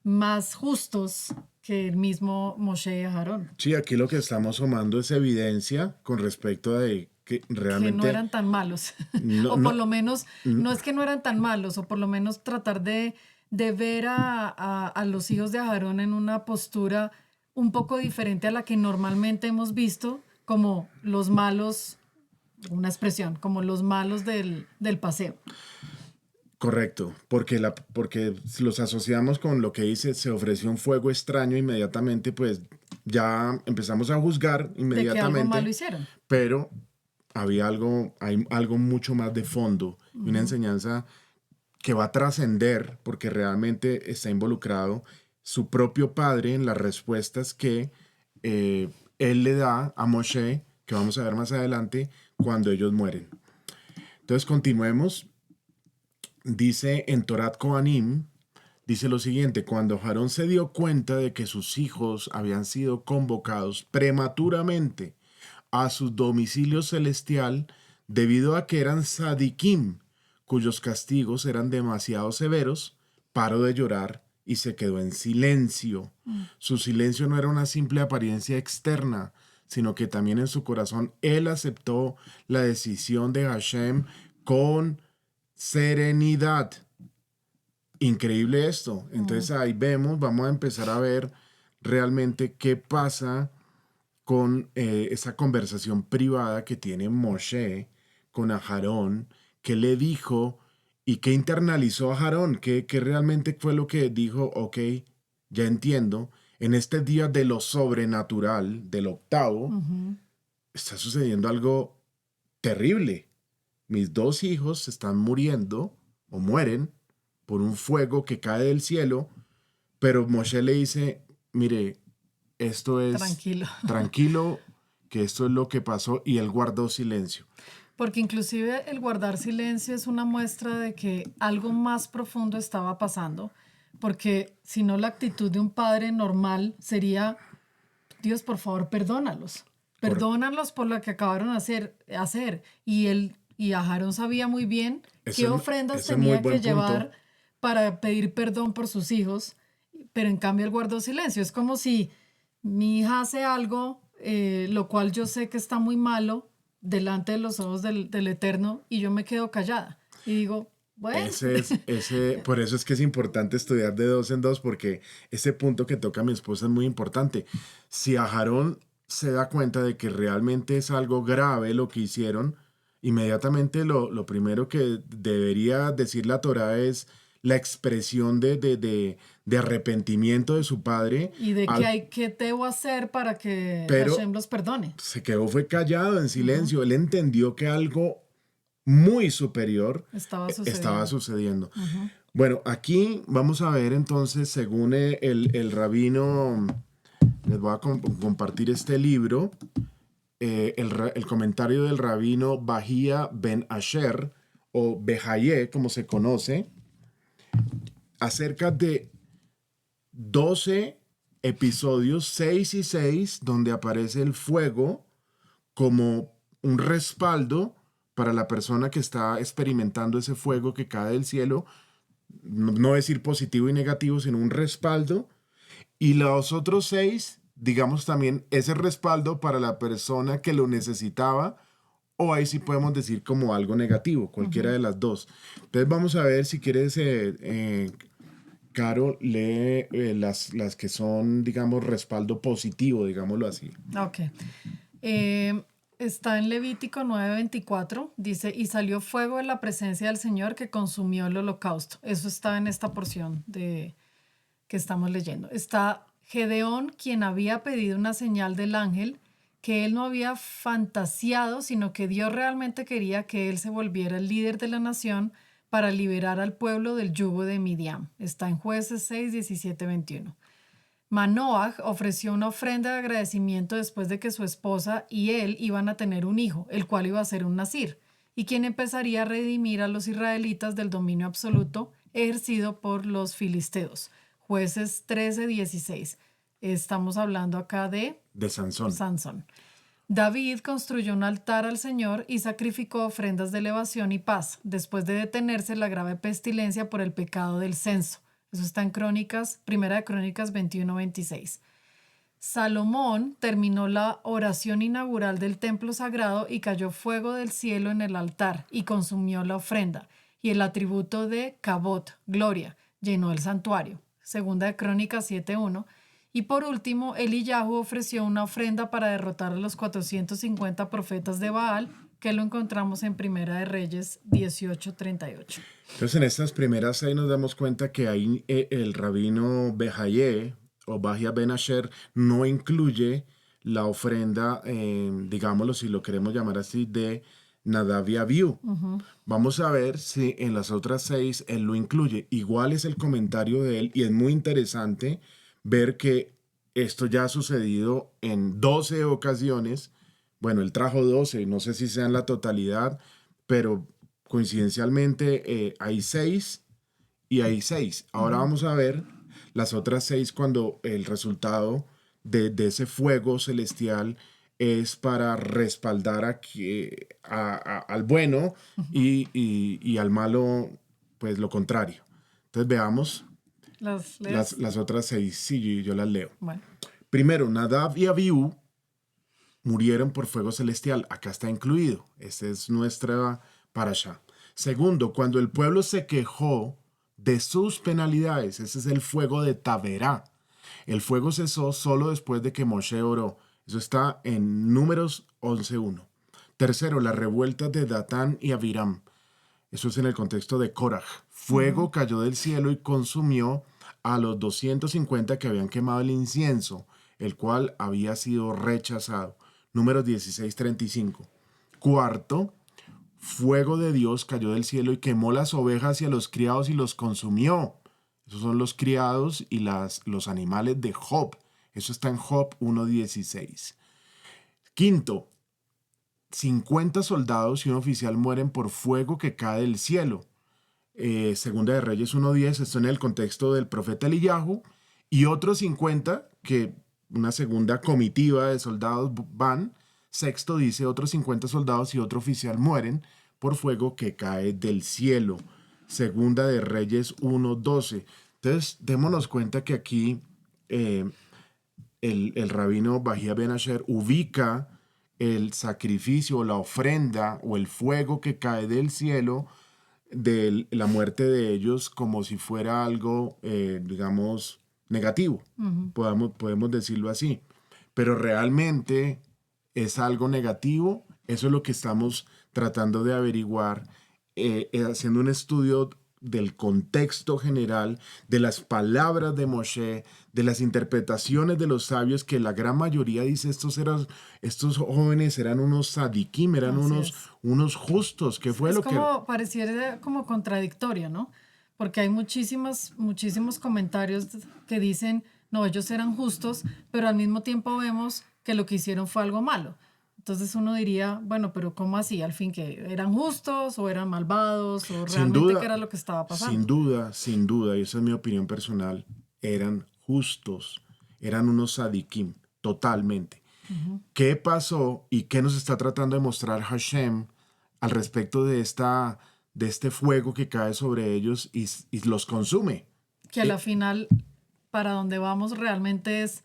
Speaker 2: más justos que el mismo Moshe y Aarón,
Speaker 1: Sí, aquí lo que estamos sumando es evidencia con respecto a que
Speaker 2: que no
Speaker 1: realmente
Speaker 2: eran tan malos.
Speaker 1: no,
Speaker 2: O por
Speaker 1: no,
Speaker 2: lo menos,
Speaker 1: n-
Speaker 2: no es que no eran tan malos, o por lo menos tratar de ver a los hijos de Aarón en una postura un poco diferente a la que normalmente hemos visto, como los malos, una expresión, como los malos del paseo.
Speaker 1: correcto, porque si los asociamos con lo que dice, se ofreció un fuego extraño inmediatamente, pues ya empezamos a juzgar
Speaker 2: De que algo malo
Speaker 1: inmediatamente,
Speaker 2: hicieron.
Speaker 1: pero hay algo mucho más de fondo, y una
Speaker 2: Ujú.
Speaker 1: enseñanza que va a trascender porque realmente está involucrado su propio padre en las respuestas que eh, él le da a Moshe, que vamos a ver más adelante, cuando ellos mueren. Entonces continuemos. Dice en Torat Kohanim, dice lo siguiente: cuando Aarón se dio cuenta de que sus hijos habían sido convocados prematuramente a su domicilio celestial debido a que eran sadikim, cuyos castigos eran demasiado severos, paró de llorar y se quedó en silencio. Su silencio no era una simple apariencia externa, sino que también en su corazón él aceptó la decisión de Hashem con serenidad. Increíble esto.
Speaker 2: Mm.
Speaker 1: Entonces ahí vemos, vamos a empezar a ver realmente qué pasa con esa conversación privada que tiene Moshe con Aarón, qué le dijo y qué internalizó a Aarón, qué realmente fue lo que dijo, ok, ya entiendo, en este día de lo sobrenatural, del octavo,
Speaker 2: Ujú.
Speaker 1: está sucediendo algo terrible. Mis dos hijos están muriendo o mueren por un fuego que cae del cielo, pero Moshe le dice, mire, esto es
Speaker 2: Tranquilo.
Speaker 1: tranquilo, que esto es lo que pasó, y él guardó silencio.
Speaker 2: porque inclusive el guardar silencio es una muestra de que algo más profundo estaba pasando, porque si no la actitud de un padre normal sería, Dios, por favor, perdónalos.
Speaker 1: Correcto.
Speaker 2: Perdónalos por lo que acabaron de hacer. Y Aarón sabía muy bien qué ofrendas
Speaker 1: Ese es muy
Speaker 2: tenía que
Speaker 1: buen punto.
Speaker 2: llevar para pedir perdón por sus hijos, pero en cambio él guardó silencio. Es como si mi hija hace algo, lo cual yo sé que está muy malo delante de los ojos del Eterno, y yo me quedo callada. Y digo, bueno,
Speaker 1: Por eso es que es importante estudiar de dos en dos, porque ese punto que toca mi esposa es muy importante. Si Aarón se da cuenta de que realmente es algo grave lo que hicieron, inmediatamente lo primero que debería decir la Torá es la expresión de arrepentimiento de su padre,
Speaker 2: y de
Speaker 1: al,
Speaker 2: qué debo hacer para que
Speaker 1: pero
Speaker 2: Hashem los perdone.
Speaker 1: se quedó, fue callado en silencio. Él entendió que algo muy superior
Speaker 2: Estaba
Speaker 1: estaba
Speaker 2: sucediendo.
Speaker 1: sucediendo.
Speaker 2: Ujú.
Speaker 1: Bueno, aquí vamos a ver entonces, según el rabino, les voy a compartir este libro, el comentario del rabino Bahía Ben Asher, o Behaye, como se conoce, acerca de 12 episodios, 6 y 6, donde aparece el fuego como un respaldo para la persona que está experimentando ese fuego que cae del cielo, no decir positivo y negativo, sino un respaldo. Y los otros 6, digamos también ese respaldo para la persona que lo necesitaba, o ahí sí podemos decir como algo negativo, cualquiera de las dos. Entonces vamos a ver si quieres, Caro, lee las que son, digamos, respaldo positivo, digámoslo así.
Speaker 2: Ok. Eh, Está en Levítico 9:24. Dice, y salió fuego en la presencia del Señor que consumió el holocausto. Eso está en esta porción que estamos leyendo. Está Gedeón, quien había pedido una señal del ángel, que él no había fantaseado, sino que Dios realmente quería que él se volviera el líder de la nación para liberar al pueblo del yugo de Midian. Está en Jueces 6, 17, 21. Manoah ofreció una ofrenda de agradecimiento después de que su esposa y él iban a tener un hijo, el cual iba a ser un nazir, y quien empezaría a redimir a los israelitas del dominio absoluto ejercido por los filisteos. Jueces 13:16. Estamos hablando acá de
Speaker 1: De Sansón.
Speaker 2: Sansón. David construyó un altar al Señor y sacrificó ofrendas de elevación y paz, después de detenerse la grave pestilencia por el pecado del censo. Eso está en Crónicas, Primera de Crónicas 21:26. Salomón terminó la oración inaugural del templo sagrado y cayó fuego del cielo en el altar y consumió la ofrenda. Y el atributo de Cabot, gloria, llenó el santuario. Segunda de Crónicas 7:1. Y por último, Eliyahu ofreció una ofrenda para derrotar a los 450 profetas de Baal, que lo encontramos en Primera de Reyes 18:38.
Speaker 1: Entonces, en estas primeras 6 nos damos cuenta que ahí el rabino Behaye o Bahía Ben Asher no incluye la ofrenda, digámoslo, si lo queremos llamar así, de Nadab y Abiú. Vamos a ver si en las otras 6 él lo incluye. Igual es el comentario de él y es muy interesante ver que esto ya ha sucedido en 12 ocasiones. Bueno, él trajo 12, no sé si sean la totalidad, pero coincidencialmente hay 6 y hay 6. Ahora vamos a ver las otras 6 cuando el resultado de ese fuego celestial es para respaldar al bueno y al malo, pues lo contrario. Entonces veamos
Speaker 2: ¿Las lees?
Speaker 1: las otras 6. Sí, yo las leo.
Speaker 2: Bueno.
Speaker 1: Primero, Nadab y Abiú murieron por fuego celestial. Acá está incluido. Esta es nuestra parashá. Segundo, cuando el pueblo se quejó de sus penalidades, ese es el fuego de Taberá. El fuego cesó solo después de que Moshe oró. Eso está en Números 11:1. Tercero, las revueltas de Datán y Abiram. Eso es en el contexto de Korah. Fuego cayó del cielo y consumió a los 250 que habían quemado el incienso, el cual había sido rechazado. Números 16:35. Cuarto, fuego de Dios cayó del cielo y quemó las ovejas y a los criados y los consumió. Esos son los criados y los animales de Job. Eso está en Job 1:16. Quinto, 50 soldados y un oficial mueren por fuego que cae del cielo. Segunda de Reyes 1:10, esto en el contexto del profeta Eliyahu, y otros 50 que una segunda comitiva de soldados van. Sexto dice, otros 50 soldados y otro oficial mueren por fuego que cae del cielo. Segunda de Reyes 1:12. Entonces, démonos cuenta que aquí el rabino Bahía Ben Asher ubica el sacrificio, la ofrenda o el fuego que cae del cielo de la muerte de ellos como si fuera algo, digamos, negativo. Podemos decirlo así. Pero realmente es algo negativo. Eso es lo que estamos tratando de averiguar, haciendo un estudio del contexto general, de las palabras de Moshe, de las interpretaciones de los sabios, que la gran mayoría dice estos jóvenes eran unos sadikim, eran
Speaker 2: Así
Speaker 1: unos,
Speaker 2: es.
Speaker 1: unos justos. ¿Qué fue
Speaker 2: Es
Speaker 1: lo que...?
Speaker 2: como, pareciera como contradictorio, ¿no? Porque hay muchísimos comentarios que dicen, no, ellos eran justos, pero al mismo tiempo vemos que lo que hicieron fue algo malo. Entonces uno diría, bueno, pero ¿cómo así? Al fin, ¿que eran justos o eran malvados o
Speaker 1: Sin
Speaker 2: realmente qué
Speaker 1: duda,
Speaker 2: era lo que estaba
Speaker 1: sin
Speaker 2: pasando?
Speaker 1: duda, sin duda, y esa es mi opinión personal, eran justos, eran unos sadikim, totalmente. ¿Qué pasó y qué nos está tratando de mostrar Hashem al respecto de este fuego que cae sobre ellos y los consume?
Speaker 2: Que a la final, para donde vamos realmente es,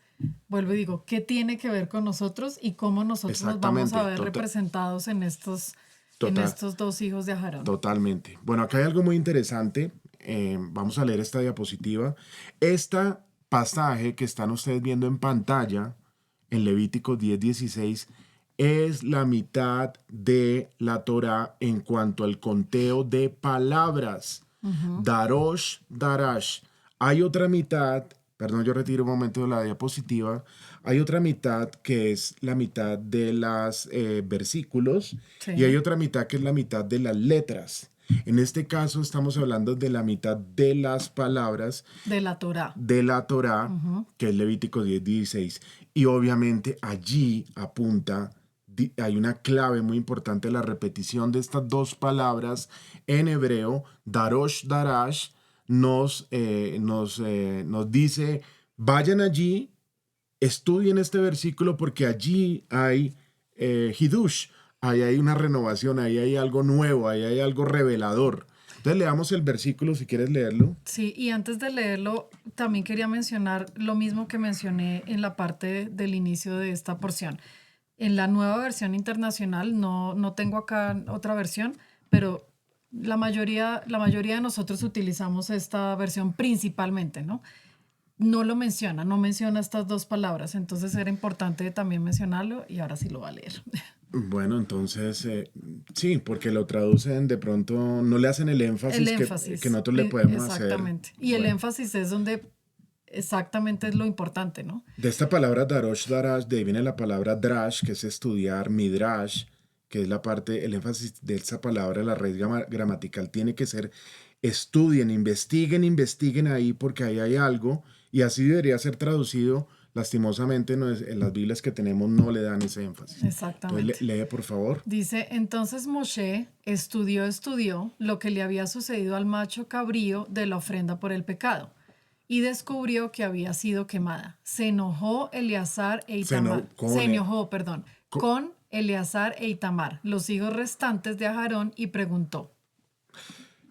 Speaker 2: vuelvo y digo, ¿qué tiene que ver con nosotros y cómo nosotros nos vamos a
Speaker 1: Exactamente,
Speaker 2: ver representados en
Speaker 1: total,
Speaker 2: estos dos hijos de Aarón?
Speaker 1: totalmente. Bueno, acá hay algo muy interesante. Vamos a leer esta diapositiva. Este pasaje que están ustedes viendo en pantalla, en Levítico 10:16, es la mitad de la Torá en cuanto al conteo de palabras. Darosh, Darash. Hay otra mitad, perdón, yo retiro un momento de la diapositiva. Hay otra mitad que es la mitad de los versículos y hay
Speaker 2: Sí,
Speaker 1: otra mitad que es la mitad de las letras. En este caso estamos hablando de la mitad de las palabras
Speaker 2: de la Torá.
Speaker 1: de la Torá, que es Levítico 10:16. Y obviamente allí apunta, hay una clave muy importante, la repetición de estas dos palabras en hebreo, Darosh, Darash, nos dice, vayan allí, estudien este versículo porque allí hay Hidush, ahí hay una renovación, ahí hay algo nuevo, ahí hay algo revelador. Entonces leamos el versículo si quieres leerlo.
Speaker 2: Sí, y antes de leerlo, también quería mencionar lo mismo que mencioné en la parte del inicio de esta porción. En la nueva versión internacional, no tengo acá otra versión, pero la mayoría de nosotros utilizamos esta versión principalmente, ¿no? No menciona estas dos palabras, entonces era importante también mencionarlo y ahora sí lo va a leer.
Speaker 1: Bueno, entonces, sí, porque lo traducen de pronto, no le hacen el
Speaker 2: El
Speaker 1: énfasis que
Speaker 2: énfasis,
Speaker 1: nosotros le podemos hacer.
Speaker 2: exactamente. Y el
Speaker 1: Bueno,
Speaker 2: énfasis es donde exactamente es lo importante, ¿no?
Speaker 1: de esta palabra Darosh, Darash, de ahí viene la palabra Drash, que es estudiar, Midrash, que es la parte, el énfasis de esa palabra, la raíz gramatical, tiene que ser estudien, investiguen ahí porque ahí hay algo, y así debería ser traducido. Lastimosamente, en las Biblias que tenemos no le dan ese énfasis. Entonces,
Speaker 2: Exactamente.
Speaker 1: lee por favor.
Speaker 2: Dice, entonces Moshe estudió lo que le había sucedido al macho cabrío de la ofrenda por el pecado y descubrió que había sido quemada. Se enojó Eleazar e Itamar. Se enojó, perdón,
Speaker 1: Con,
Speaker 2: con Eleazar e Itamar, los hijos restantes de Aarón, y preguntó.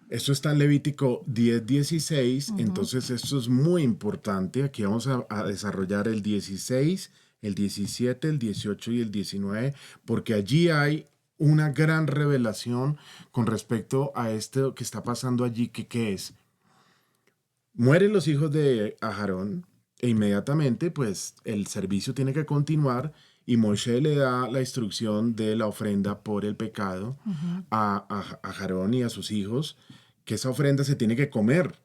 Speaker 1: Esto está en Levítico 10:16, entonces esto es muy importante. Aquí vamos a desarrollar el 16, el 17, el 18 y el 19, porque allí hay una gran revelación con respecto a esto que está pasando allí, que ¿qué es? Mueren los hijos de Aarón e inmediatamente pues el servicio tiene que continuar y Moshe le da la instrucción de la ofrenda por el pecado a Aarón y a sus hijos, que esa ofrenda se tiene que comer,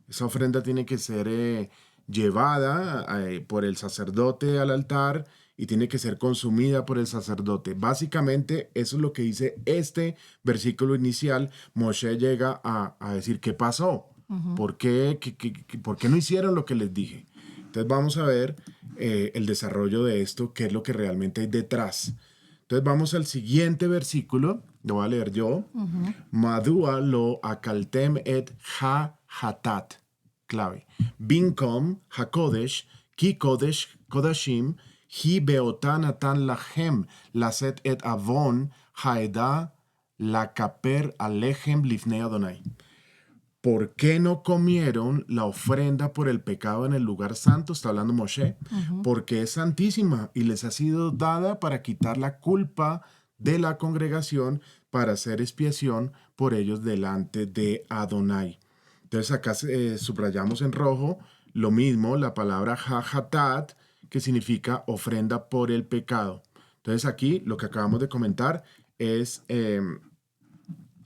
Speaker 1: esa ofrenda tiene que ser llevada por el sacerdote al altar y tiene que ser consumida por el sacerdote. Básicamente eso es lo que dice este versículo inicial. Moshe llega a decir, ¿qué pasó? ¿Por qué, por qué no hicieron lo que les dije? Entonces vamos a ver el desarrollo de esto, qué es lo que realmente hay detrás. Entonces vamos al siguiente versículo, lo voy a leer yo. Madua lo akaltem et ha-hatat, clave. Binkom ha-kodesh, ki kodesh kodashim, hi beotan atan lachem, laset et avon, haeda, la kaper alechem lifnei Adonai. ¿Por qué no comieron la ofrenda por el pecado en el lugar santo? Está hablando Moshe. Porque es santísima y les ha sido dada para quitar la culpa de la congregación, para hacer expiación por ellos delante de Adonai. Entonces acá subrayamos en rojo lo mismo, la palabra ha-hatat, que significa ofrenda por el pecado. Entonces aquí lo que acabamos de comentar es en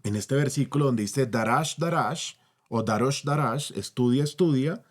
Speaker 1: este versículo donde dice darash, darash, o darosh, darash, estudia, estudia,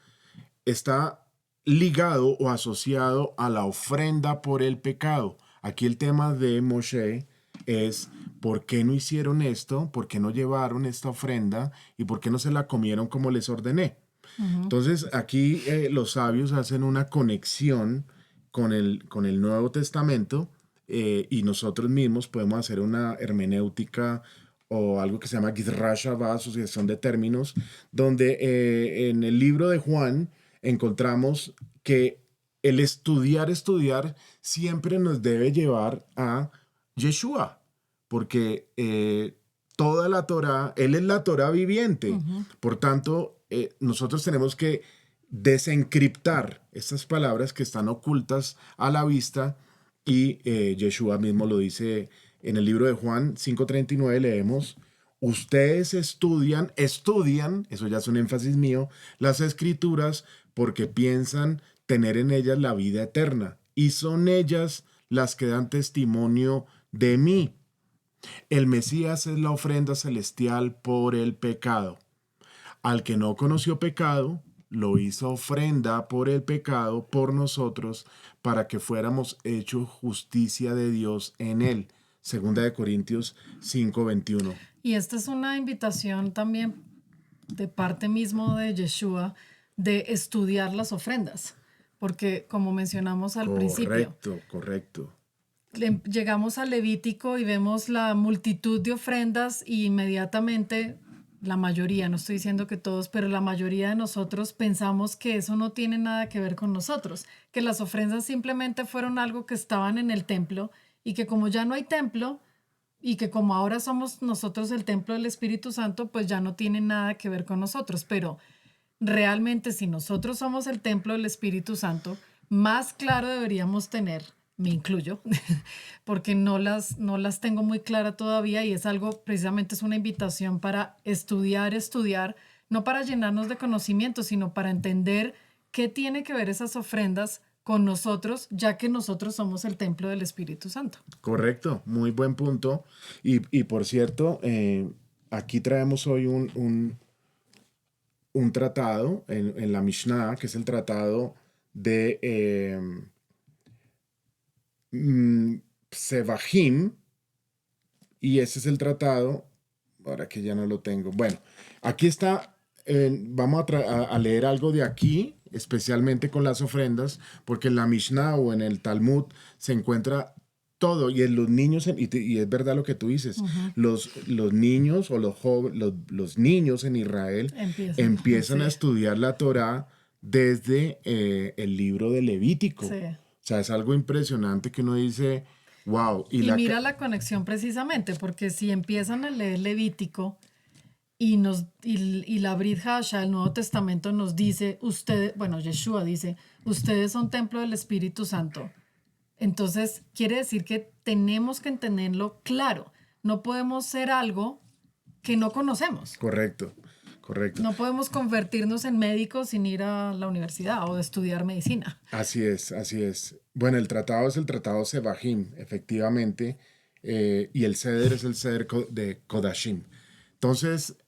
Speaker 1: está ligado o asociado a la ofrenda por el pecado. Aquí el tema de Moshe es ¿por qué no hicieron esto? ¿Por qué no llevaron esta ofrenda? ¿Y por qué no se la comieron como les ordené? Entonces aquí los sabios hacen una conexión con el Nuevo Testamento y nosotros mismos podemos hacer una hermenéutica o algo que se llama Gidrash Shabbat, asociación de términos, donde en el libro de Juan encontramos que el estudiar siempre nos debe llevar a Yeshua, porque toda la Torah, Él es la Torah viviente. Por tanto, nosotros tenemos que desencriptar estas palabras que están ocultas a la vista y Yeshua mismo lo dice en el libro de Juan 5:39, leemos: ustedes estudian, eso ya es un énfasis mío, las escrituras porque piensan tener en ellas la vida eterna y son ellas las que dan testimonio de mí. El Mesías es la ofrenda celestial por el pecado. Al que no conoció pecado, lo hizo ofrenda por el pecado por nosotros, para que fuéramos hechos justicia de Dios en él. Segunda de Corintios 5:21.
Speaker 2: Y esta es una invitación también de parte mismo de Yeshua de estudiar las ofrendas, porque como mencionamos al principio,
Speaker 1: Correcto.
Speaker 2: Llegamos al Levítico y vemos la multitud de ofrendas y inmediatamente la mayoría, no estoy diciendo que todos, pero la mayoría de nosotros pensamos que eso no tiene nada que ver con nosotros, que las ofrendas simplemente fueron algo que estaban en el templo y que como ya no hay templo y que como ahora somos nosotros el templo del Espíritu Santo, pues ya no tiene nada que ver con nosotros. Pero realmente si nosotros somos el templo del Espíritu Santo, más claro deberíamos tener, me incluyo, porque no las tengo muy clara todavía y es algo, precisamente es una invitación para estudiar, no para llenarnos de conocimiento, sino para entender qué tiene que ver esas ofrendas con nosotros, ya que nosotros somos el templo del Espíritu Santo.
Speaker 1: Correcto, muy buen punto. Y por cierto, aquí traemos hoy un tratado en la Mishnah, que es el tratado de Sevahim, y ese es el tratado, ahora que ya no lo tengo. Bueno, aquí está, vamos a leer algo de aquí, especialmente con las ofrendas, porque en la Mishnah o en el Talmud se encuentra todo, y en los niños, y es verdad lo que tú dices, los niños o los niños en Israel empiezan a estudiar la Torá desde el libro de Levítico. Sí. O sea, es algo impresionante que uno dice, wow.
Speaker 2: Y mira la conexión precisamente, porque si empiezan a leer Levítico y la Brit Hadashah, el Nuevo Testamento, nos dice, Yeshua dice, ustedes son templo del Espíritu Santo. Entonces, quiere decir que tenemos que entenderlo claro. No podemos ser algo que no conocemos.
Speaker 1: Correcto.
Speaker 2: No podemos convertirnos en médicos sin ir a la universidad o estudiar medicina.
Speaker 1: Así es. Bueno, el tratado es el tratado Sevahim, efectivamente, y el ceder es el ceder de Kodashim. Entonces,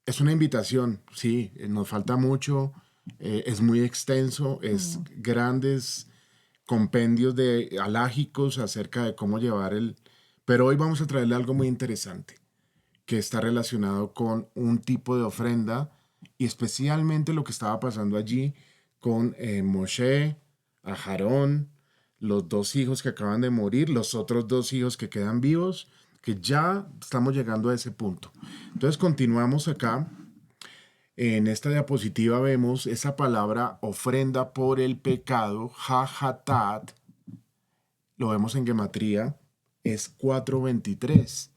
Speaker 1: es una invitación, sí, nos falta mucho, es muy extenso, es grandes compendios de alágicos acerca de cómo llevar Pero hoy vamos a traerle algo muy interesante, que está relacionado con un tipo de ofrenda y especialmente lo que estaba pasando allí con Moshe, Aarón, los 2 hijos que acaban de morir, los otros 2 hijos que quedan vivos, que ya estamos llegando a ese punto. Entonces continuamos acá. En esta diapositiva vemos esa palabra ofrenda por el pecado, hahatat, lo vemos en gematría, es 423.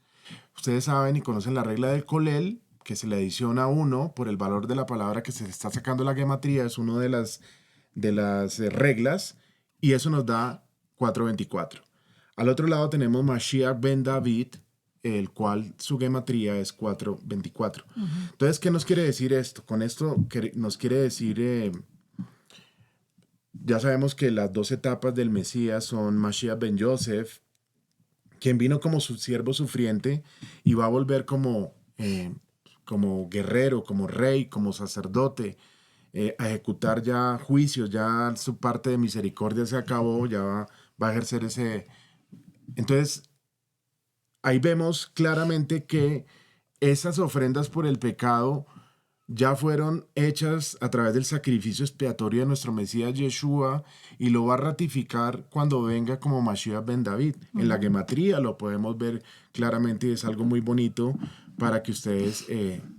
Speaker 1: Ustedes saben y conocen la regla del colel, que se le adiciona 1 por el valor de la palabra que se le está sacando la gematría, es una de las reglas, y eso nos da 424. Al otro lado tenemos Mashiach ben David, el cual su gematría es 424. Entonces, ¿qué nos quiere decir esto? Con esto nos quiere decir, ya sabemos que las 2 etapas del Mesías son Mashiach ben Yosef, quien vino como su siervo sufriente y va a volver como guerrero, como rey, como sacerdote, a ejecutar ya juicios, ya su parte de misericordia se acabó, ya va a ejercer ese. Entonces, ahí vemos claramente que esas ofrendas por el pecado ya fueron hechas a través del sacrificio expiatorio de nuestro Mesías Yeshua, y lo va a ratificar cuando venga como Mashiach ben David. En la gematría lo podemos ver claramente y es algo muy bonito para que ustedes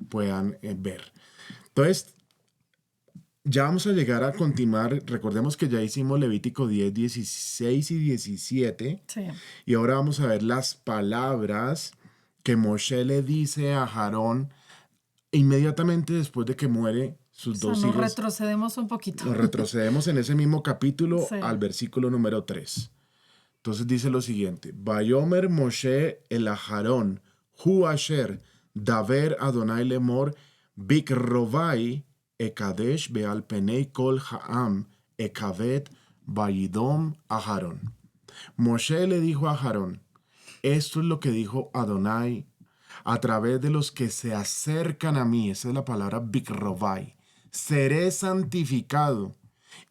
Speaker 1: puedan ver. Entonces, ya vamos a llegar a continuar. Recordemos que ya hicimos Levítico 10, 16 y 17.
Speaker 2: Sí.
Speaker 1: Y ahora vamos a ver las palabras que Moshe le dice a Aarón inmediatamente después de que muere sus
Speaker 2: O sea,
Speaker 1: 2
Speaker 2: nos
Speaker 1: hijos.
Speaker 2: retrocedemos un poquito.
Speaker 1: Nos retrocedemos en ese mismo capítulo
Speaker 2: Sí.
Speaker 1: al versículo número 3. Entonces dice lo siguiente: Vayomer Moshe el Aharón, Hu Asher, Daver Adonai Lemor, Bikrovai, Ekadesh Beal Penei Kol Haam, Ekavet, Vayidom Aharón. Moshe le dijo a Aarón: esto es lo que dijo Adonai a través de los que se acercan a mí. Esa es la palabra Bikrovai. Seré santificado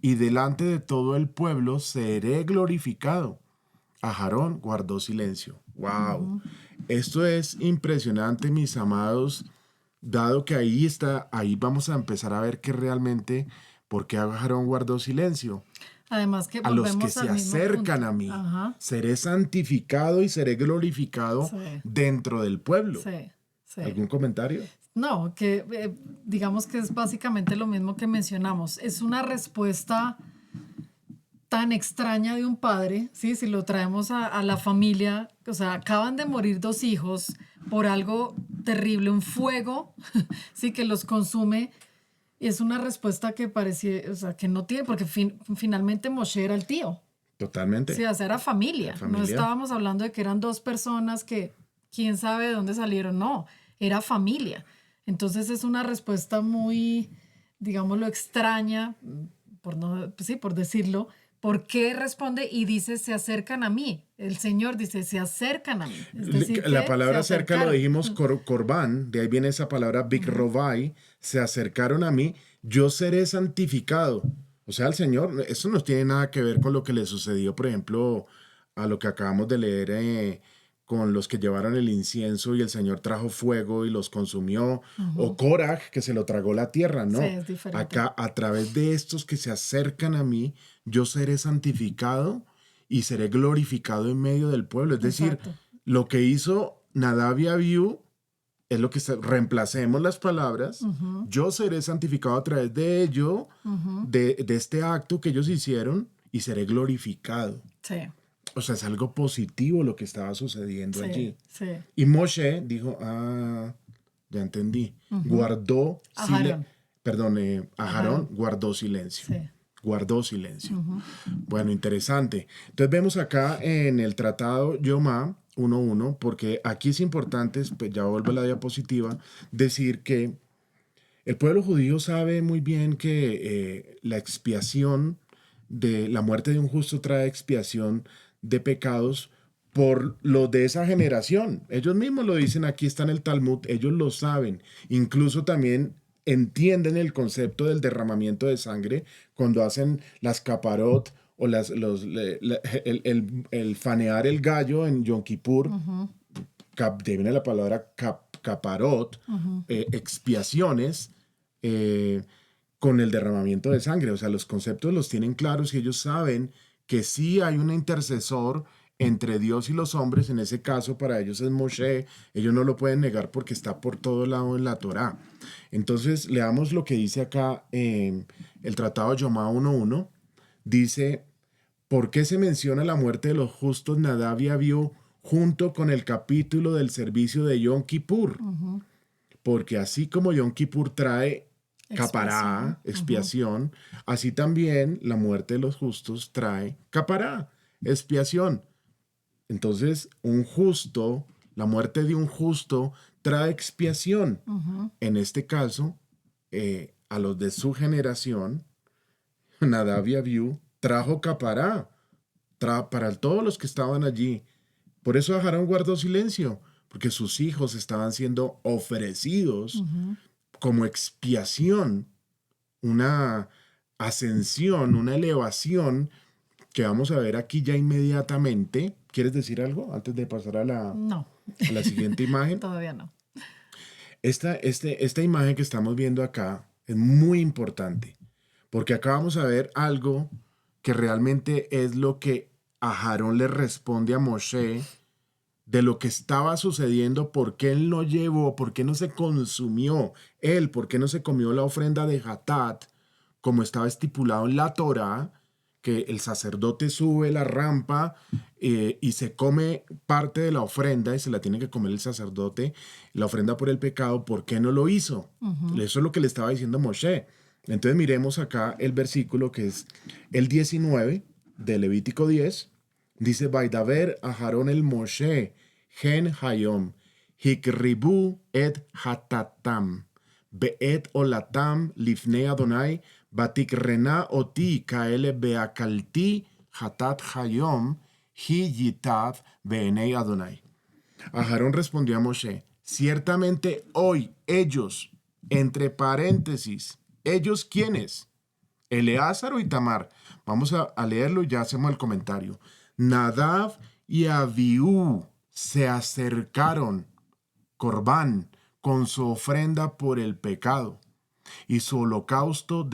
Speaker 1: y delante de todo el pueblo seré glorificado. Aarón guardó silencio. ¡Wow! Esto es impresionante, mis amados, dado que ahí vamos a empezar a ver que realmente, ¿por qué Aarón guardó silencio?
Speaker 2: Además que
Speaker 1: A los que
Speaker 2: volvemos
Speaker 1: se
Speaker 2: al mismo
Speaker 1: acercan
Speaker 2: punto.
Speaker 1: a mí,
Speaker 2: Ajá.
Speaker 1: seré santificado y seré glorificado
Speaker 2: Sí.
Speaker 1: dentro del pueblo.
Speaker 2: Sí, sí.
Speaker 1: ¿Algún comentario?
Speaker 2: No, que digamos que es básicamente lo mismo que mencionamos. Es una respuesta tan extraña de un padre, ¿sí? Si lo traemos a la familia, o sea, acaban de morir 2 hijos por algo terrible, un fuego, sí, que los consume. Es una respuesta que parecía, o sea, que no tiene, porque finalmente Moshe era el tío. Sí,
Speaker 1: Totalmente.
Speaker 2: o sea, era familia. No
Speaker 1: Familia.
Speaker 2: estábamos hablando de que eran 2 personas que quién sabe de dónde salieron. No, era familia. Entonces es una respuesta muy, digámoslo, extraña, por no, pues sí, por decirlo. ¿Por qué responde y dice se acercan a mí? El Señor dice se acercan a mí. Es decir,
Speaker 1: La
Speaker 2: que se
Speaker 1: palabra cerca lo
Speaker 2: acercaron.
Speaker 1: dijimos corbán, de ahí viene esa palabra bikrovai, se acercaron a mí, yo seré santificado. O sea, el Señor, eso no tiene nada que ver con lo que le sucedió, por ejemplo, a lo que acabamos de leer con los que llevaron el incienso y el Señor trajo fuego y los consumió, o Korach, que se lo tragó la tierra,
Speaker 2: Sí,
Speaker 1: no.
Speaker 2: es diferente.
Speaker 1: Acá, a través de estos que se acercan a mí, yo seré santificado y seré glorificado en medio del pueblo. Es decir,
Speaker 2: Exacto.
Speaker 1: lo que hizo Nadab y Abiú es lo que reemplacemos las palabras. Yo seré santificado a través de ello, de este acto que ellos hicieron, y seré glorificado.
Speaker 2: Sí,
Speaker 1: O sea, es algo positivo lo que estaba sucediendo
Speaker 2: sí,
Speaker 1: allí.
Speaker 2: sí.
Speaker 1: Y Moshe dijo, ya entendí. Guardó
Speaker 2: Aharón.
Speaker 1: Perdón, Aharón
Speaker 2: Aharón.
Speaker 1: guardó silencio.
Speaker 2: Sí.
Speaker 1: Guardó silencio. Bueno, interesante. Entonces vemos acá en el tratado Yomá 1.1, porque aquí es importante, pues ya vuelvo a la diapositiva, decir que el pueblo judío sabe muy bien que la expiación de la muerte de un justo trae expiación de pecados por los de esa generación. Ellos mismos lo dicen, aquí está en el Talmud, ellos lo saben. Incluso también entienden el concepto del derramamiento de sangre cuando hacen las caparot o el fanear el gallo en Yom Kippur. De viene la palabra caparot, expiaciones, con el derramamiento de sangre. O sea, los conceptos los tienen claros y ellos saben que sí hay un intercesor entre Dios y los hombres. En ese caso, para ellos es Moshe. Ellos no lo pueden negar porque está por todo lado en la Torá. Entonces, leamos lo que dice acá en el Tratado de Yomá 1.1. Dice, ¿por qué se menciona la muerte de los justos Nadab y Abiú junto con el capítulo del servicio de Yom Kippur? Porque así como Yom Kippur trae
Speaker 2: Expiación.
Speaker 1: capará, expiación, así también la muerte de los justos trae capará, expiación. Entonces, la muerte de un justo trae expiación. En este caso, a los de su generación, Nadab y Abiú trajo capará para todos los que estaban allí. Por eso Aarón guardó silencio, porque sus hijos estaban siendo ofrecidos como expiación, una ascensión, una elevación que vamos a ver aquí ya inmediatamente. ¿Quieres decir algo antes de pasar
Speaker 2: No,
Speaker 1: a la siguiente imagen?
Speaker 2: todavía no.
Speaker 1: Esta imagen que estamos viendo acá es muy importante, porque acá vamos a ver algo que realmente es lo que Aarón le responde a Moshe de lo que estaba sucediendo, por qué él no llevó, por qué no se consumió por qué no se comió la ofrenda de Hatat, como estaba estipulado en la Torá, que el sacerdote sube la rampa y se come parte de la ofrenda y se la tiene que comer el sacerdote, la ofrenda por el pecado. ¿Por qué no lo hizo? Eso es lo que le estaba diciendo Moshe. Entonces miremos acá el versículo que es el 19 de Levítico 10. Dice, Vaidaber a Aarón el Moshe, gen hayom, hikribu et hatatam, beet olatam lifnei Adonai, batikrena oti kaele beakalti hatat hayom, hi yitav beenei Adonai. Aarón respondió a Moshe, ciertamente hoy ellos, entre paréntesis, ¿ellos quiénes? Eleazar o Itamar. Vamos a leerlo y ya hacemos el comentario. Nadab y Abiú se acercaron, Corbán, con su ofrenda por el pecado y su holocausto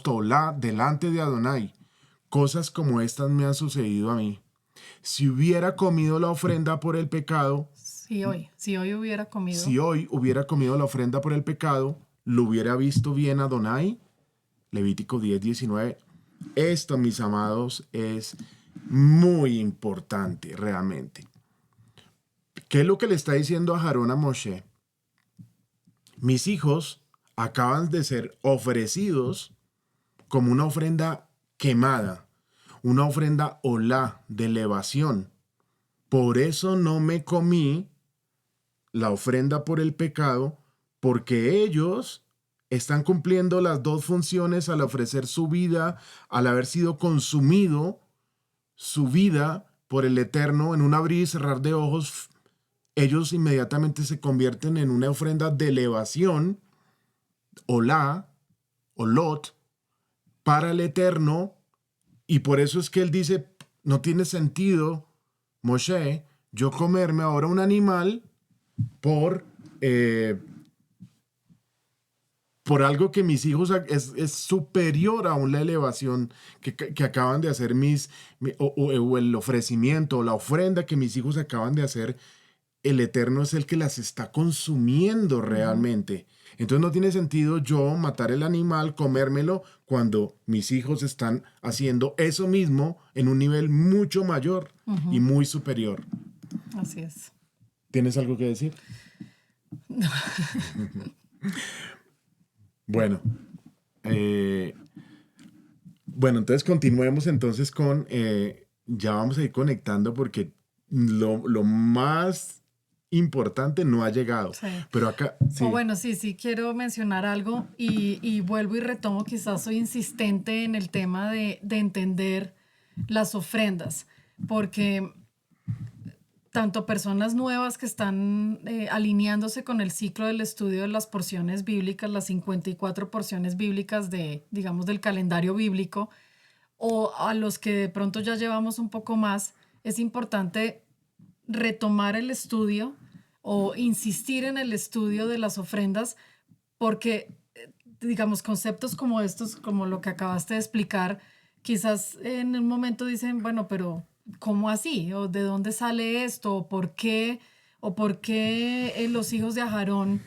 Speaker 1: olá delante de Adonai. Cosas como estas me han sucedido a mí. Si hubiera comido la ofrenda por el pecado,
Speaker 2: Si hoy hubiera comido.
Speaker 1: si hoy hubiera comido la ofrenda por el pecado, ¿lo hubiera visto bien Adonai? Levítico 10:19. Esto, mis amados, es muy importante realmente. ¿Qué es lo que le está diciendo a Aarón a Moshe? Mis hijos acaban de ser ofrecidos como una ofrenda quemada, una ofrenda olá de elevación. Por eso no me comí la ofrenda por el pecado, porque ellos están cumpliendo las dos funciones al ofrecer su vida, al haber sido consumido su vida por el Eterno en un abrir y cerrar de ojos. Ellos inmediatamente se convierten en una ofrenda de elevación, olá, olot, para el Eterno. Y por eso es que él dice, no tiene sentido, Moshe, yo comerme ahora un animal por algo que mis hijos es superior aún la elevación que acaban de hacer o el ofrecimiento o la ofrenda que mis hijos acaban de hacer. El Eterno es el que las está consumiendo realmente. Entonces no tiene sentido yo matar el animal, comérmelo, cuando mis hijos están haciendo eso mismo en un nivel mucho mayor y muy superior.
Speaker 2: Así es.
Speaker 1: ¿Tienes algo que decir? Bueno, entonces continuemos entonces ya vamos a ir conectando porque lo más importante no ha llegado.
Speaker 2: Sí.
Speaker 1: Pero acá, sí.
Speaker 2: Sí, quiero mencionar algo y vuelvo y retomo, quizás soy insistente en el tema de entender las ofrendas, porque tanto personas nuevas que están alineándose con el ciclo del estudio de las porciones bíblicas, las 54 porciones bíblicas digamos, del calendario bíblico, o a los que de pronto ya llevamos un poco más, es importante retomar el estudio o insistir en el estudio de las ofrendas, porque, digamos, conceptos como estos, como lo que acabaste de explicar, quizás en un momento dicen, bueno, pero ¿cómo así? ¿O de dónde sale esto? ¿O por qué los hijos de Aarón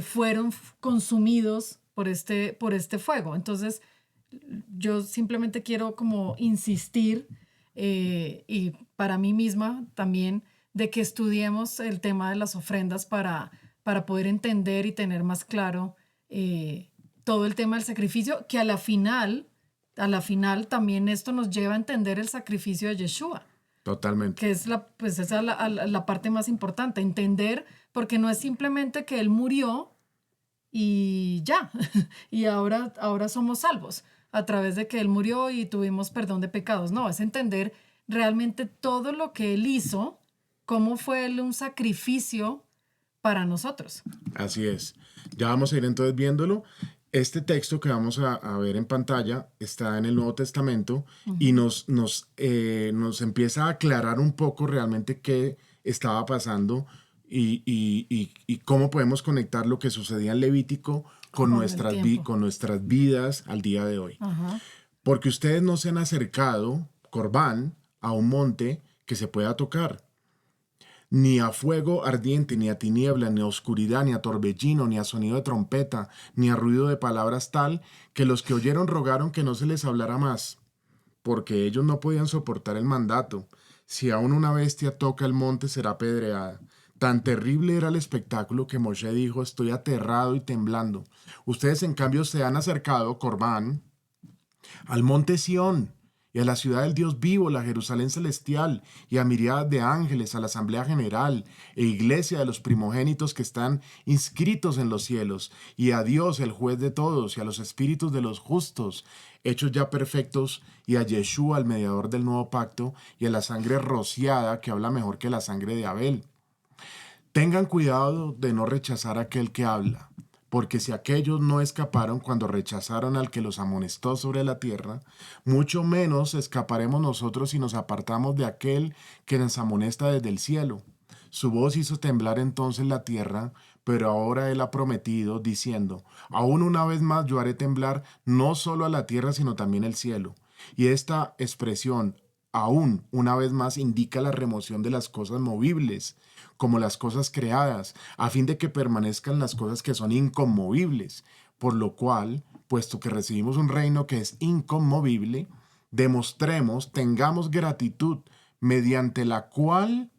Speaker 2: fueron consumidos por este fuego? Entonces, yo simplemente quiero como insistir y para mí misma también de que estudiemos el tema de las ofrendas para poder entender y tener más claro todo el tema del sacrificio, que a la final también esto nos lleva a entender el sacrificio de Yeshua,
Speaker 1: Totalmente.
Speaker 2: que es pues esa es la parte más importante, entender, porque no es simplemente que Él murió y ya, y ahora somos salvos a través de que Él murió y tuvimos perdón de pecados. No, es entender realmente todo lo que Él hizo, cómo fue Él un sacrificio para nosotros.
Speaker 1: Así es. Ya vamos a ir entonces viéndolo. Este texto que vamos a ver en pantalla está en el Nuevo Testamento y nos empieza a aclarar un poco realmente qué estaba pasando y cómo podemos conectar lo que sucedía en Levítico
Speaker 2: Con el tiempo.
Speaker 1: con nuestras vidas al día de hoy.
Speaker 2: Ajá.
Speaker 1: Porque ustedes no se han acercado, Corbán, a un monte que se pueda tocar, ni a fuego ardiente, ni a tiniebla, ni a oscuridad, ni a torbellino, ni a sonido de trompeta, ni a ruido de palabras tal, que los que oyeron rogaron que no se les hablara más, porque ellos no podían soportar el mandato. Si aún una bestia toca el monte, será apedreada. Tan terrible era el espectáculo que Moshe dijo, estoy aterrado y temblando. Ustedes en cambio se han acercado, Corbán, al monte Sión y a la ciudad del Dios vivo, la Jerusalén celestial, y a miríadas de ángeles, a la asamblea general e iglesia de los primogénitos que están inscritos en los cielos, y a Dios, el juez de todos, y a los espíritus de los justos, hechos ya perfectos, y a Yeshua, el mediador del nuevo pacto, y a la sangre rociada, que habla mejor que la sangre de Abel. Tengan cuidado de no rechazar a aquel que habla, porque si aquellos no escaparon cuando rechazaron al que los amonestó sobre la tierra, mucho menos escaparemos nosotros si nos apartamos de aquel que nos amonesta desde el cielo. Su voz hizo temblar entonces la tierra, pero ahora él ha prometido, diciendo, aún una vez más yo haré temblar no solo a la tierra, sino también el cielo. Y esta expresión, aún una vez más, indica la remoción de las cosas movibles, como las cosas creadas, a fin de que permanezcan las cosas que son inconmovibles. Por lo cual, puesto que recibimos un reino que es inconmovible, demostremos, tengamos gratitud, mediante la cual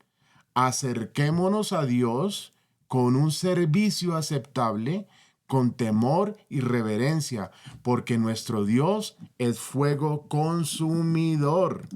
Speaker 1: acerquémonos a Dios con un servicio aceptable, con temor y reverencia, porque nuestro Dios es fuego consumidor.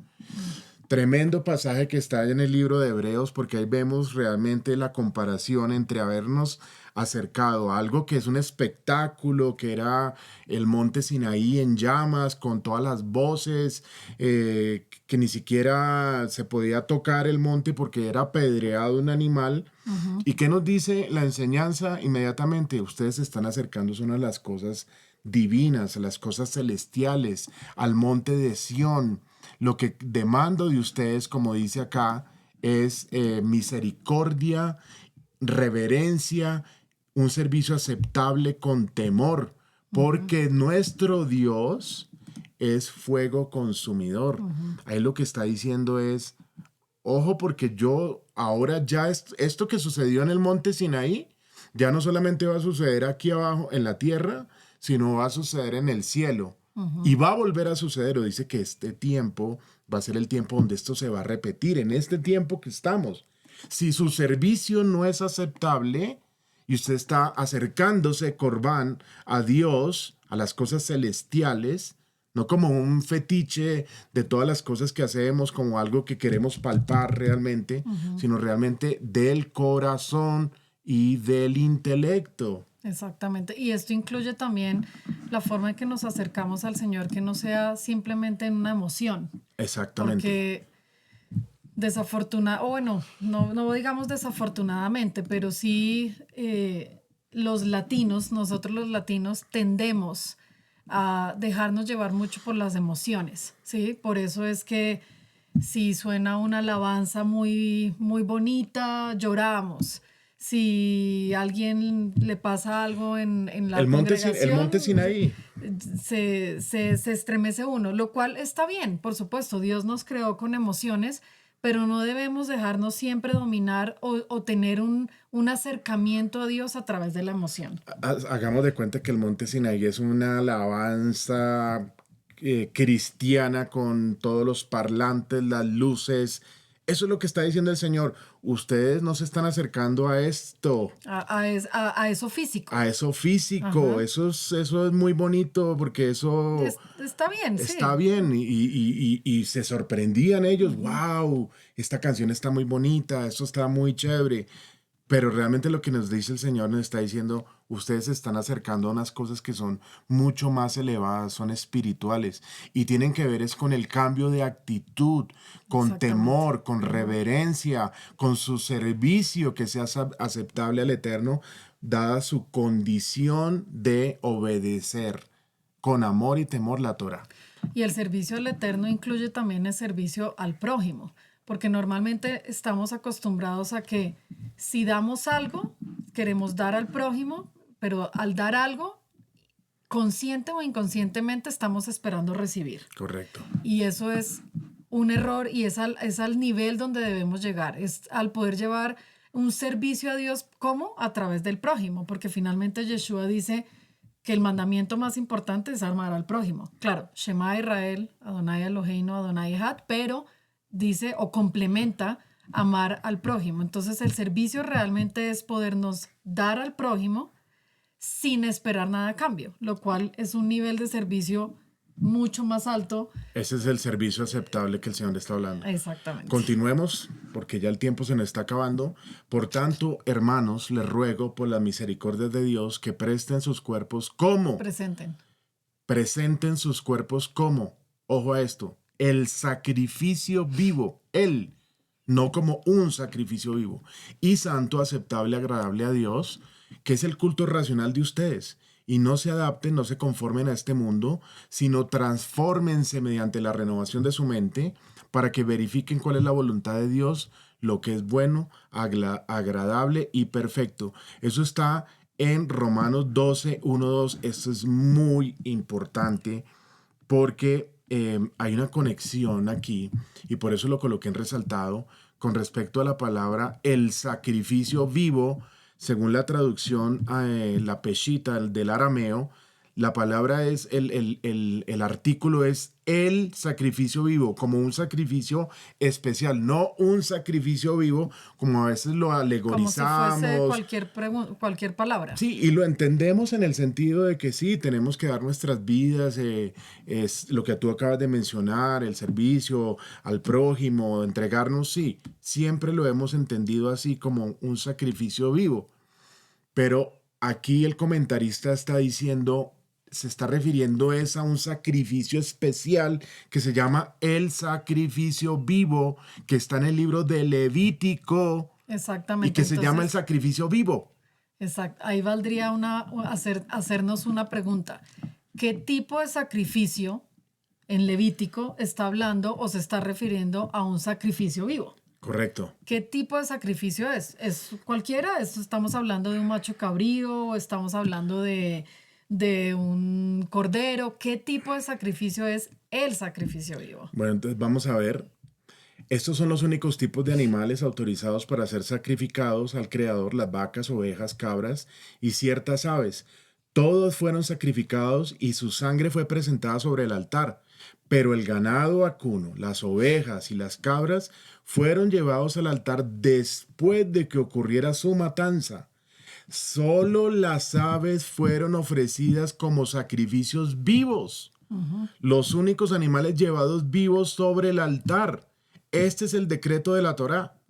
Speaker 1: Tremendo pasaje que está en el libro de Hebreos, porque ahí vemos realmente la comparación entre habernos acercado a algo que es un espectáculo, que era el monte Sinaí en llamas, con todas las voces, que ni siquiera se podía tocar el monte porque era apedreado un animal.
Speaker 2: Ujú.
Speaker 1: ¿Y qué nos dice la enseñanza? Inmediatamente, ustedes se están acercándose a una de las cosas divinas, a las cosas celestiales, al monte de Sión. Lo que demando de ustedes, como dice acá, es misericordia, reverencia, un servicio aceptable con temor,
Speaker 2: Ujú.
Speaker 1: porque nuestro Dios es fuego consumidor.
Speaker 2: Ujú.
Speaker 1: Ahí lo que está diciendo es, ojo, porque yo ahora ya esto que sucedió en el monte Sinaí, ya no solamente va a suceder aquí abajo en la tierra, sino va a suceder en el cielo.
Speaker 2: Ujú.
Speaker 1: Y va a volver a suceder, o dice que este tiempo va a ser el tiempo donde esto se va a repetir, en este tiempo que estamos. Si su servicio no es aceptable y usted está acercándose, Corbán, a Dios, a las cosas celestiales, no como un fetiche de todas las cosas que hacemos, como algo que queremos palpar realmente,
Speaker 2: Ujú.
Speaker 1: sino realmente del corazón y del intelecto.
Speaker 2: Exactamente. Y esto incluye también la forma en que nos acercamos al Señor, que no sea simplemente en una emoción,
Speaker 1: Exactamente.
Speaker 2: porque o bueno, no digamos desafortunadamente, pero sí los latinos, nosotros los latinos tendemos a dejarnos llevar mucho por las emociones, ¿sí? Por eso es que si suena una alabanza muy bonita, lloramos. Si a alguien le pasa algo en la
Speaker 1: El monte
Speaker 2: congregación,
Speaker 1: Sinaí.
Speaker 2: se estremece uno, lo cual está bien, por supuesto, Dios nos creó con emociones, pero no debemos dejarnos siempre dominar o tener un acercamiento a Dios a través de la emoción.
Speaker 1: Hagamos de cuenta que el monte Sinaí es una alabanza cristiana con todos los parlantes, las luces. Eso es lo que está diciendo el Señor. Ustedes no se están acercando a esto,
Speaker 2: A eso físico.
Speaker 1: a eso físico.
Speaker 2: Ajá.
Speaker 1: Eso es muy bonito porque eso
Speaker 2: Está bien,
Speaker 1: está
Speaker 2: sí.
Speaker 1: bien. Y se sorprendían ellos. Wow, esta canción está muy bonita, eso está muy chévere. Pero realmente lo que nos dice el Señor nos está diciendo, ustedes se están acercando a unas cosas que son mucho más elevadas, son espirituales y tienen que ver es con el cambio de actitud, con
Speaker 2: Exactamente.
Speaker 1: temor, con reverencia, con su servicio que sea aceptable al Eterno, dada su condición de obedecer con amor y temor la Torah.
Speaker 2: Y el servicio al Eterno incluye también el servicio al prójimo, porque normalmente estamos acostumbrados a que si damos algo, queremos dar al prójimo, pero al dar algo, consciente o inconscientemente estamos esperando recibir.
Speaker 1: Correcto.
Speaker 2: Y eso es un error y es al nivel donde debemos llegar, es al poder llevar un servicio a Dios como a través del prójimo, porque finalmente Yeshua dice que el mandamiento más importante es amar al prójimo. Claro, Shema Israel, Adonai Eloheinu, Adonai Echad, pero dice o complementa amar al prójimo. Entonces el servicio realmente es podernos dar al prójimo sin esperar nada a cambio, lo cual es un nivel de servicio mucho más alto.
Speaker 1: Ese es el servicio aceptable que el Señor está hablando.
Speaker 2: Exactamente.
Speaker 1: Continuemos, porque ya el tiempo se nos está acabando. Por tanto, hermanos, les ruego por la misericordia de Dios que presten sus cuerpos como,
Speaker 2: Presenten.
Speaker 1: presenten sus cuerpos como, ojo a esto, el sacrificio vivo, él, no como un sacrificio vivo, y santo, aceptable, agradable a Dios, que es el culto racional de ustedes. Y no se adapten, no se conformen a este mundo, sino transfórmense mediante la renovación de su mente para que verifiquen cuál es la voluntad de Dios, lo que es bueno, agradable y perfecto. Eso está en Romanos 12, 1, 2. Esto es muy importante porque hay una conexión aquí y por eso lo coloqué en resaltado con respecto a la palabra el sacrificio vivo. Según la traducción, la peshita del arameo, la palabra es, el artículo es el sacrificio vivo, como un sacrificio especial, no un sacrificio vivo, como a veces lo
Speaker 2: Como si fuese
Speaker 1: alegorizamos.
Speaker 2: cualquier palabra.
Speaker 1: Sí, y lo entendemos en el sentido de que sí, tenemos que dar nuestras vidas, es lo que tú acabas de mencionar, el servicio al prójimo, entregarnos, sí, siempre lo hemos entendido así como un sacrificio vivo. Pero aquí el comentarista está diciendo, se está refiriendo es a un sacrificio especial que se llama el sacrificio vivo, que está en el libro de Levítico y
Speaker 2: Exactamente.
Speaker 1: que se llama el
Speaker 2: Entonces,
Speaker 1: sacrificio vivo.
Speaker 2: exacto. Ahí valdría hacernos una pregunta. ¿Qué tipo de sacrificio en Levítico está hablando o se está refiriendo a un sacrificio vivo?
Speaker 1: Correcto.
Speaker 2: ¿Qué tipo de sacrificio es? ¿Es cualquiera? ¿Estamos hablando de un macho cabrío o estamos hablando de un cordero? ¿Qué tipo de sacrificio es el sacrificio vivo?
Speaker 1: Bueno, entonces vamos a ver. Estos son los únicos tipos de animales autorizados para ser sacrificados al Creador: las vacas, ovejas, cabras y ciertas aves. Todos fueron sacrificados y su sangre fue presentada sobre el altar. Pero el ganado vacuno, las ovejas y las cabras fueron llevados al altar después de que ocurriera su matanza. Solo las aves fueron ofrecidas como sacrificios vivos, los únicos animales llevados vivos sobre el altar. Este es el decreto de la Torá.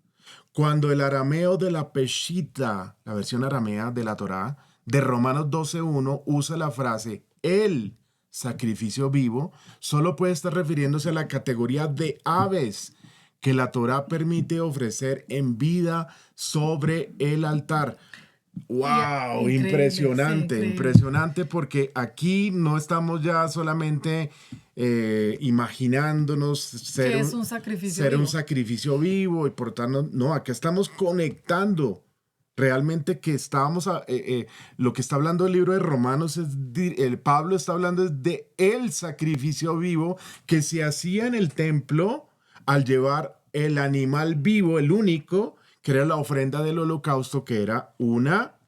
Speaker 1: Cuando el arameo de la Peshita, la versión aramea de la Torá, de Romanos 12:1, usa la frase el sacrificio vivo, solo puede estar refiriéndose a la categoría de aves que la Torá permite ofrecer en vida sobre el altar. ¡Wow!
Speaker 2: Increíble, sí,
Speaker 1: Impresionante,
Speaker 2: increíble.
Speaker 1: impresionante, porque aquí no estamos ya solamente imaginándonos
Speaker 2: ¿Qué es un sacrificio
Speaker 1: ser un
Speaker 2: vivo?
Speaker 1: sacrificio vivo y por tanto, no, acá estamos conectando Realmente que lo que está hablando el libro de Romanos el Pablo está hablando es de el sacrificio vivo que se hacía en el templo al llevar el animal vivo, el único, que era la ofrenda del holocausto, que era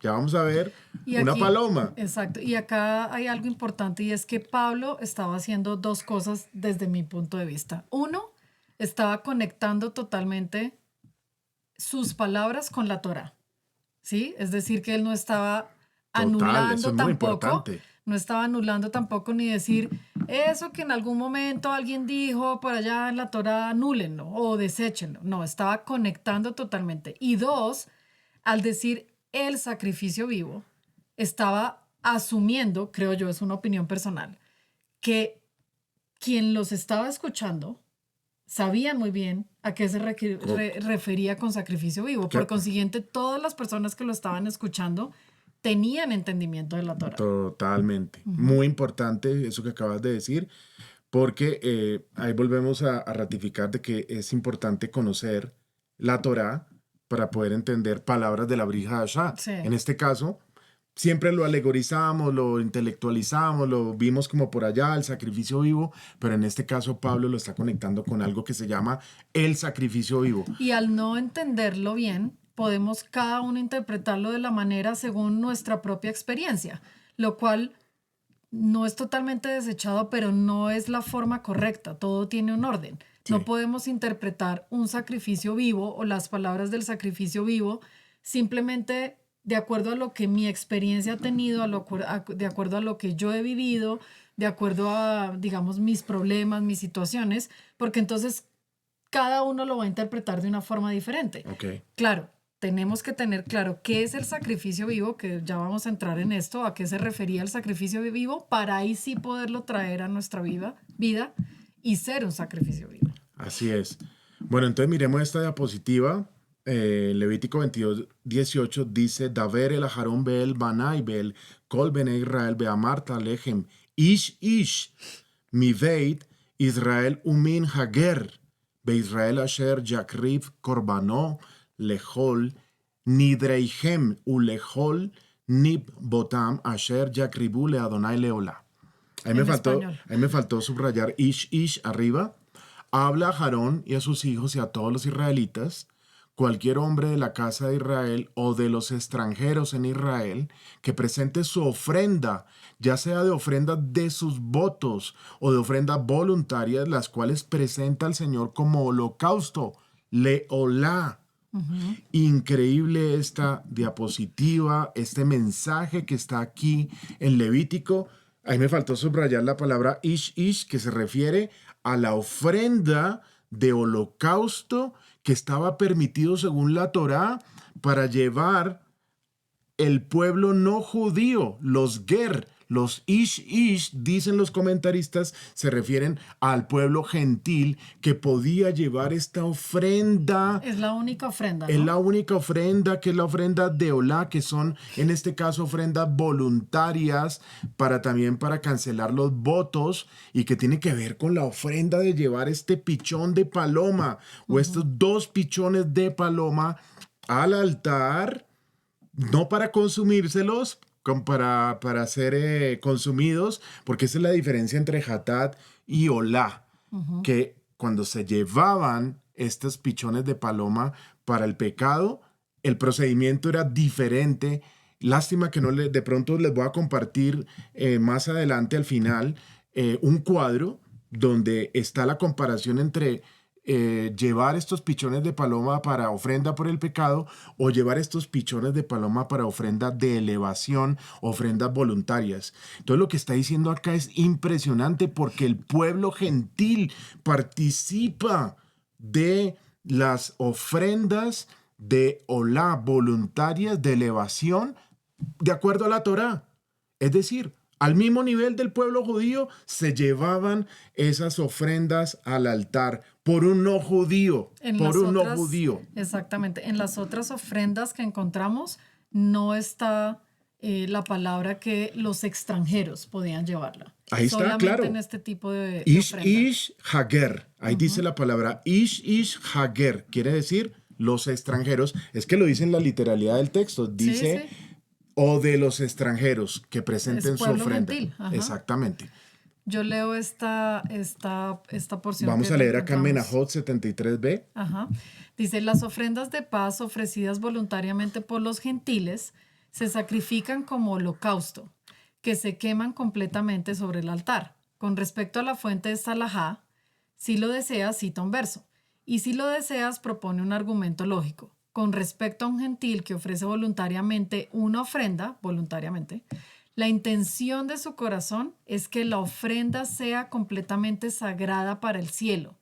Speaker 1: ya vamos a ver,
Speaker 2: Y
Speaker 1: una
Speaker 2: aquí,
Speaker 1: paloma.
Speaker 2: exacto, y acá hay algo importante y es que Pablo estaba haciendo dos cosas desde mi punto de vista. Uno, estaba conectando totalmente sus palabras con la Torá, ¿sí? Es decir, que él no estaba
Speaker 1: Total, eso
Speaker 2: anulando
Speaker 1: es muy
Speaker 2: tampoco,
Speaker 1: importante.
Speaker 2: no estaba anulando tampoco ni decir eso que en algún momento alguien dijo por allá en la Torá, anúlenlo o deséchenlo. No, estaba conectando totalmente. Y dos, al decir el sacrificio vivo, estaba asumiendo, creo yo, es una opinión personal, que quien los estaba escuchando sabía muy bien a qué se
Speaker 1: Co-
Speaker 2: refería con sacrificio vivo. Por
Speaker 1: que-
Speaker 2: consiguiente, todas las personas que lo estaban escuchando tenían entendimiento de la Torah.
Speaker 1: Totalmente.
Speaker 2: Ujú.
Speaker 1: Muy importante eso que acabas de decir, porque ahí volvemos a ratificar de que es importante conocer la Torá para poder entender palabras de la Brit Hadashah.
Speaker 2: Sí.
Speaker 1: En este caso, siempre lo alegorizamos, lo intelectualizamos, lo vimos como por allá, el sacrificio vivo, pero en este caso Pablo lo está conectando con algo que se llama el sacrificio vivo.
Speaker 2: Y al no entenderlo bien, podemos cada uno interpretarlo de la manera según nuestra propia experiencia, lo cual no es totalmente desechado, pero no es la forma correcta. Todo tiene un orden. No
Speaker 1: Sí.
Speaker 2: podemos interpretar un sacrificio vivo o las palabras del sacrificio vivo simplemente de acuerdo a lo que mi experiencia ha tenido, de acuerdo a lo que yo he vivido, de acuerdo a, digamos, mis problemas, mis situaciones, porque entonces cada uno lo va a interpretar de una forma diferente.
Speaker 1: Ok.
Speaker 2: Claro, tenemos que tener claro qué es el sacrificio vivo, que ya vamos a entrar en esto, a qué se refería el sacrificio vivo, para ahí sí poderlo traer a nuestra vida y ser un sacrificio vivo.
Speaker 1: Así es. Bueno, entonces miremos esta diapositiva. Levítico 22:18 dice: Daver el Aharón Beel Banai Beel Kol Bene Israel Beamarta Lechem Ish Mi Beit Israel Umin Hager Israel Asher Yakriv Korbano Lechol Nidreichem Ulechol Nib Botam Asher Yakribu Le Adonai Leola.
Speaker 2: En español.
Speaker 1: Ahí me faltó subrayar ish arriba. Habla a Aarón y a sus hijos y a todos los israelitas, cualquier hombre de la casa de Israel o de los extranjeros en Israel, que presente su ofrenda, ya sea de ofrenda de sus votos o de ofrendas voluntarias, las cuales presenta al Señor como holocausto, leolá. Increíble esta diapositiva, este mensaje que está aquí en Levítico. Ahí me faltó subrayar la palabra ish, que se refiere a la ofrenda de holocausto que estaba permitido según la Torá para llevar el pueblo no judío, los ger, los ish, dicen los comentaristas, se refieren al pueblo gentil que podía llevar esta ofrenda.
Speaker 2: Es la única ofrenda,
Speaker 1: Es
Speaker 2: ¿no?
Speaker 1: la única ofrenda, que es la ofrenda de Olá, que son en este caso ofrendas voluntarias para cancelar los votos y que tiene que ver con la ofrenda de llevar este pichón de paloma o estos 2 pichones de paloma al altar, no para consumírselos, para ser consumidos, porque esa es la diferencia entre Hatat y Olá, que cuando se llevaban estos pichones de paloma para el pecado, el procedimiento era diferente. Lástima que de pronto les voy a compartir más adelante al final un cuadro donde está la comparación entre llevar estos pichones de paloma para ofrenda por el pecado o llevar estos pichones de paloma para ofrenda de elevación, ofrendas voluntarias. Entonces lo que está diciendo acá es impresionante porque el pueblo gentil participa de las ofrendas de olá voluntarias de elevación de acuerdo a la Torá. Es decir, al mismo nivel del pueblo judío se llevaban esas ofrendas al altar por un no judío,
Speaker 2: Exactamente. En las otras ofrendas que encontramos no está la palabra que los extranjeros podían llevarla.
Speaker 1: Ahí está,
Speaker 2: Solamente
Speaker 1: claro.
Speaker 2: en este tipo de
Speaker 1: Ish,
Speaker 2: ofrenda.
Speaker 1: Hager. Ahí dice la palabra Ish, Hager. Quiere decir los extranjeros, es que lo dice en la literalidad del texto,
Speaker 2: Sí,
Speaker 1: dice,
Speaker 2: sí.
Speaker 1: o de los extranjeros que
Speaker 2: Es
Speaker 1: presenten su
Speaker 2: pueblo
Speaker 1: ofrenda.
Speaker 2: gentil. Ajá.
Speaker 1: Exactamente.
Speaker 2: Yo leo esta porción
Speaker 1: Vamos
Speaker 2: que
Speaker 1: a
Speaker 2: te
Speaker 1: leer acá en
Speaker 2: encontramos.
Speaker 1: Menahot 73b.
Speaker 2: Ajá. Dice, las ofrendas de paz ofrecidas voluntariamente por los gentiles se sacrifican como holocausto, que se queman completamente sobre el altar. Con respecto a la fuente de Salahá, si lo deseas, cita un verso. Y si lo deseas, propone un argumento lógico. Con respecto a un gentil que ofrece voluntariamente una ofrenda, voluntariamente, la intención de su corazón es que la ofrenda sea completamente sagrada para el cielo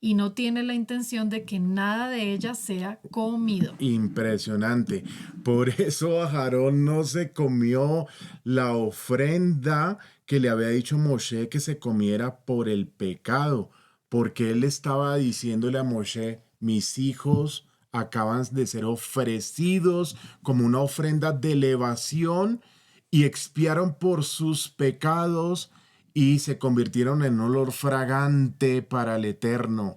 Speaker 2: y no tiene la intención de que nada de ella sea comido.
Speaker 1: Impresionante. Por eso Aarón no se comió la ofrenda que le había dicho Moshe que se comiera por el pecado, porque él estaba diciéndole a Moshe, mis hijos acaban de ser ofrecidos como una ofrenda de elevación y expiaron por sus pecados y se convirtieron en un olor fragante para el Eterno.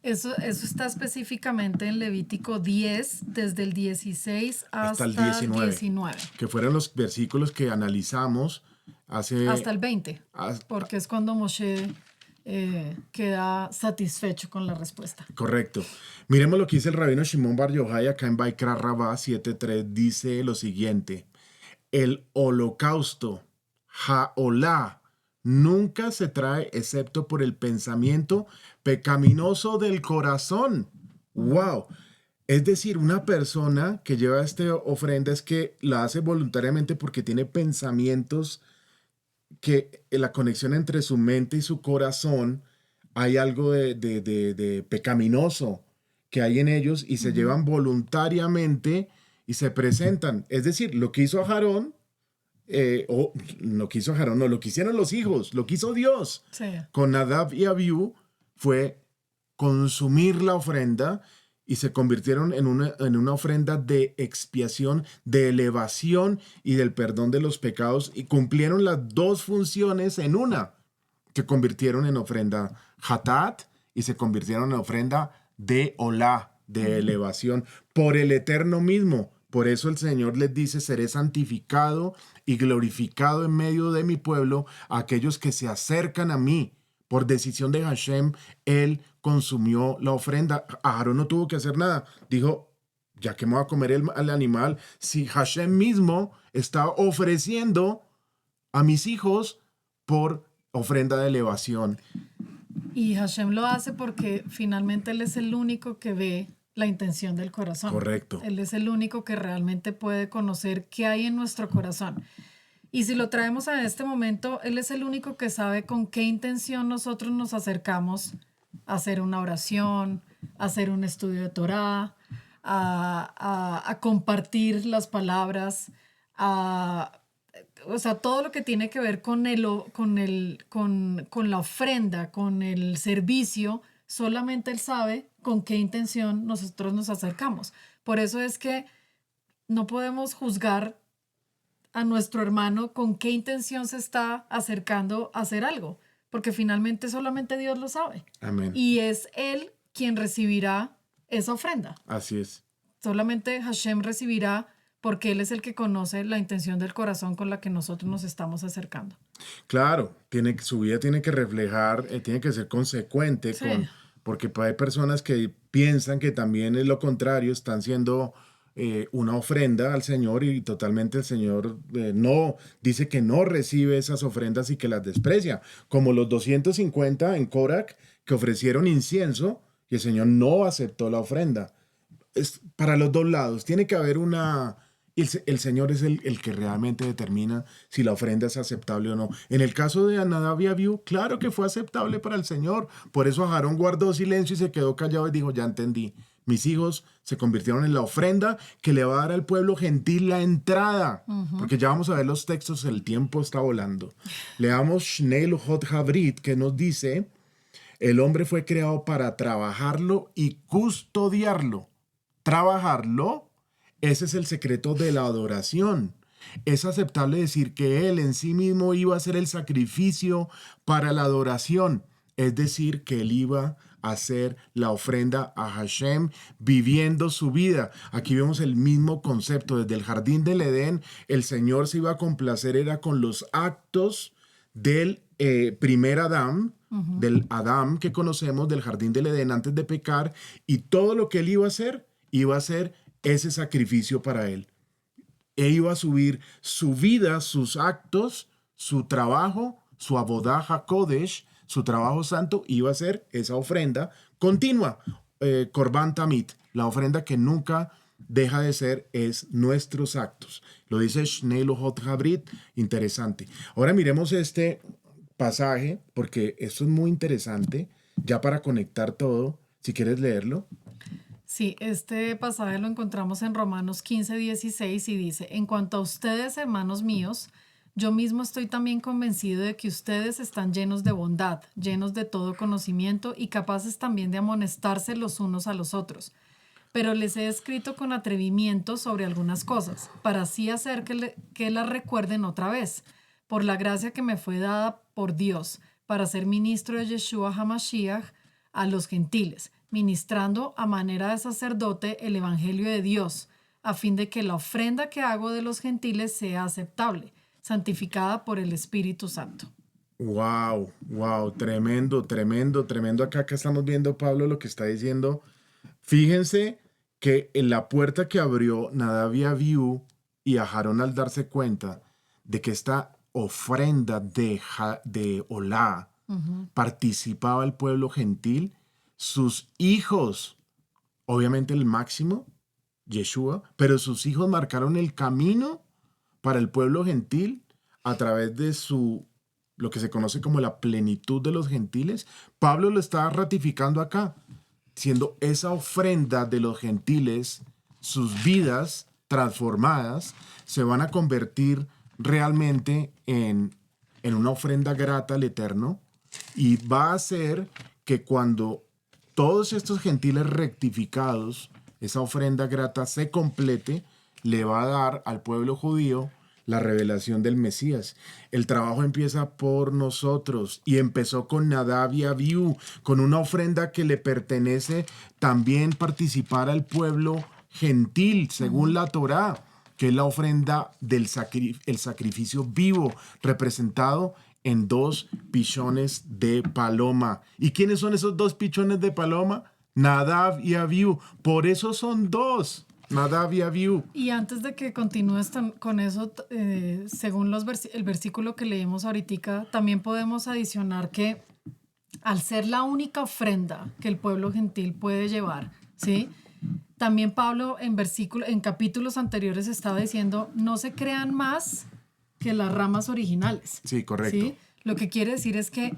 Speaker 2: Eso está específicamente en Levítico 10, desde el 16
Speaker 1: Hasta el
Speaker 2: hasta el
Speaker 1: 19,
Speaker 2: 19,
Speaker 1: que fueron los versículos que analizamos hace...
Speaker 2: hasta el 20,
Speaker 1: haz-
Speaker 2: porque es cuando Moshe queda satisfecho con la respuesta.
Speaker 1: correcto. Miremos lo que dice el rabino Shimon Bar Yochai acá en Baikra Rabá 7.3, dice lo siguiente, el holocausto, Haolá, nunca se trae excepto por el pensamiento pecaminoso del corazón. ¡Wow! Es decir, una persona que lleva esta ofrenda es que la hace voluntariamente porque tiene pensamientos que en la conexión entre su mente y su corazón hay algo de pecaminoso que hay en ellos y se
Speaker 2: Ujú.
Speaker 1: llevan voluntariamente y se presentan. Es decir, lo que hizo Aarón, o lo que hizo Aarón, no, lo que hicieron los hijos, lo que hizo Dios
Speaker 2: Sí.
Speaker 1: con Nadab y Abiú fue consumir la ofrenda y se convirtieron en una ofrenda de expiación, de elevación y del perdón de los pecados y cumplieron las dos funciones en una. Se convirtieron en ofrenda hatat y se convirtieron en ofrenda de olá, de
Speaker 2: Ujú.
Speaker 1: elevación, por el Eterno mismo. Por eso el Señor les dice, seré santificado y glorificado en medio de mi pueblo a aquellos que se acercan a mí. Por decisión de Hashem, él consumió la ofrenda. Aarón no tuvo que hacer nada. Dijo, ya que me voy a comer el animal, si Hashem mismo está ofreciendo a mis hijos por ofrenda de elevación.
Speaker 2: Y Hashem lo hace porque finalmente Él es el único que ve la intención del corazón.
Speaker 1: Correcto.
Speaker 2: Él es el único que realmente puede conocer qué hay en nuestro corazón. Y si lo traemos a este momento, Él es el único que sabe con qué intención nosotros nos acercamos a hacer una oración, a hacer un estudio de Torah, a compartir las palabras, o sea, todo lo que tiene que ver con la ofrenda, con el servicio, solamente Él sabe con qué intención nosotros nos acercamos. Por eso es que no podemos juzgar a nuestro hermano con qué intención se está acercando a hacer algo, porque finalmente solamente Dios lo sabe.
Speaker 1: Amén.
Speaker 2: Y es Él quien recibirá esa ofrenda.
Speaker 1: Así es.
Speaker 2: Solamente Hashem recibirá porque Él es el que conoce la intención del corazón con la que nosotros nos estamos acercando.
Speaker 1: Claro, su vida tiene que reflejar, tiene que ser consecuente
Speaker 2: Sí.
Speaker 1: porque hay personas que piensan que también es lo contrario, están siendo una ofrenda al Señor y totalmente el Señor no, dice que no recibe esas ofrendas y que las desprecia, como los 250 en Corac que ofrecieron incienso y el Señor no aceptó la ofrenda. Es para los dos lados, tiene que haber una... El Señor es el que realmente determina si la ofrenda es aceptable o no. En el caso de Nadab y Abiú, claro que fue aceptable para el Señor. Por eso Aarón guardó silencio y se quedó callado y dijo, ya entendí. Mis hijos se convirtieron en la ofrenda que le va a dar al pueblo gentil la entrada. Porque ya vamos a ver los textos, el tiempo está volando. Leamos Shnei Luchot Havrit, que nos dice, el hombre fue creado para trabajarlo y custodiarlo. Trabajarlo, ese es el secreto de la adoración. Es aceptable decir que Él en sí mismo iba a hacer el sacrificio para la adoración, es decir, que Él iba hacer la ofrenda a Hashem, viviendo su vida. Aquí vemos el mismo concepto. Desde el jardín del Edén, el Señor se iba a complacer, era con los actos del primer Adán, del Adán que conocemos, del jardín del Edén antes de pecar, y todo lo que él iba a ser ese sacrificio para él. Él iba a subir su vida, sus actos, su trabajo, su Avodah HaKodesh, su trabajo santo, iba a ser esa ofrenda continua, Korban Tamid, la ofrenda que nunca deja de ser, es nuestros actos. Lo dice Shnei Lohot Habrit, interesante. Ahora miremos este pasaje, porque esto es muy interesante, ya para conectar todo, si quieres leerlo.
Speaker 2: Sí, este pasaje lo encontramos en Romanos 15:16 y dice: en cuanto a ustedes, hermanos míos, yo mismo estoy también convencido de que ustedes están llenos de bondad, llenos de todo conocimiento y capaces también de amonestarse los unos a los otros. Pero les he escrito con atrevimiento sobre algunas cosas, para así hacer que las recuerden otra vez, por la gracia que me fue dada por Dios, para ser ministro de Yeshua HaMashiach a los gentiles, ministrando a manera de sacerdote el evangelio de Dios, a fin de que la ofrenda que hago de los gentiles sea aceptable, santificada por el Espíritu Santo.
Speaker 1: Wow, wow, tremendo, tremendo, tremendo. Acá estamos viendo, Pablo, lo que está diciendo. Fíjense que en la puerta que abrió Nadab y Abiú y a Aarón, al darse cuenta de que esta ofrenda de Olá participaba el pueblo gentil, sus hijos, obviamente el máximo, Yeshua, pero sus hijos marcaron el camino para el pueblo gentil a través de lo que se conoce como la plenitud de los gentiles. Pablo lo está ratificando acá, siendo esa ofrenda de los gentiles, sus vidas transformadas se van a convertir realmente en una ofrenda grata al Eterno, y va a hacer que cuando todos estos gentiles rectificados, esa ofrenda grata se complete, le va a dar al pueblo judío la revelación del Mesías. El trabajo empieza por nosotros y empezó con Nadab y Abiú, con una ofrenda que le pertenece también participar al pueblo gentil, según la Torá, que es la ofrenda del el sacrificio vivo, representado en 2 pichones de paloma. ¿Y quiénes son esos 2 pichones de paloma? Nadab y Abiú. Por eso son 2. Nadab y Abiú.
Speaker 2: Y antes de que continúes con eso, según el versículo que leímos ahorita, también podemos adicionar que al ser la única ofrenda que el pueblo gentil puede llevar, ¿sí? También Pablo en capítulos anteriores estaba diciendo: no se crean más que las ramas originales.
Speaker 1: Sí, correcto.
Speaker 2: ¿Sí? Lo que quiere decir es que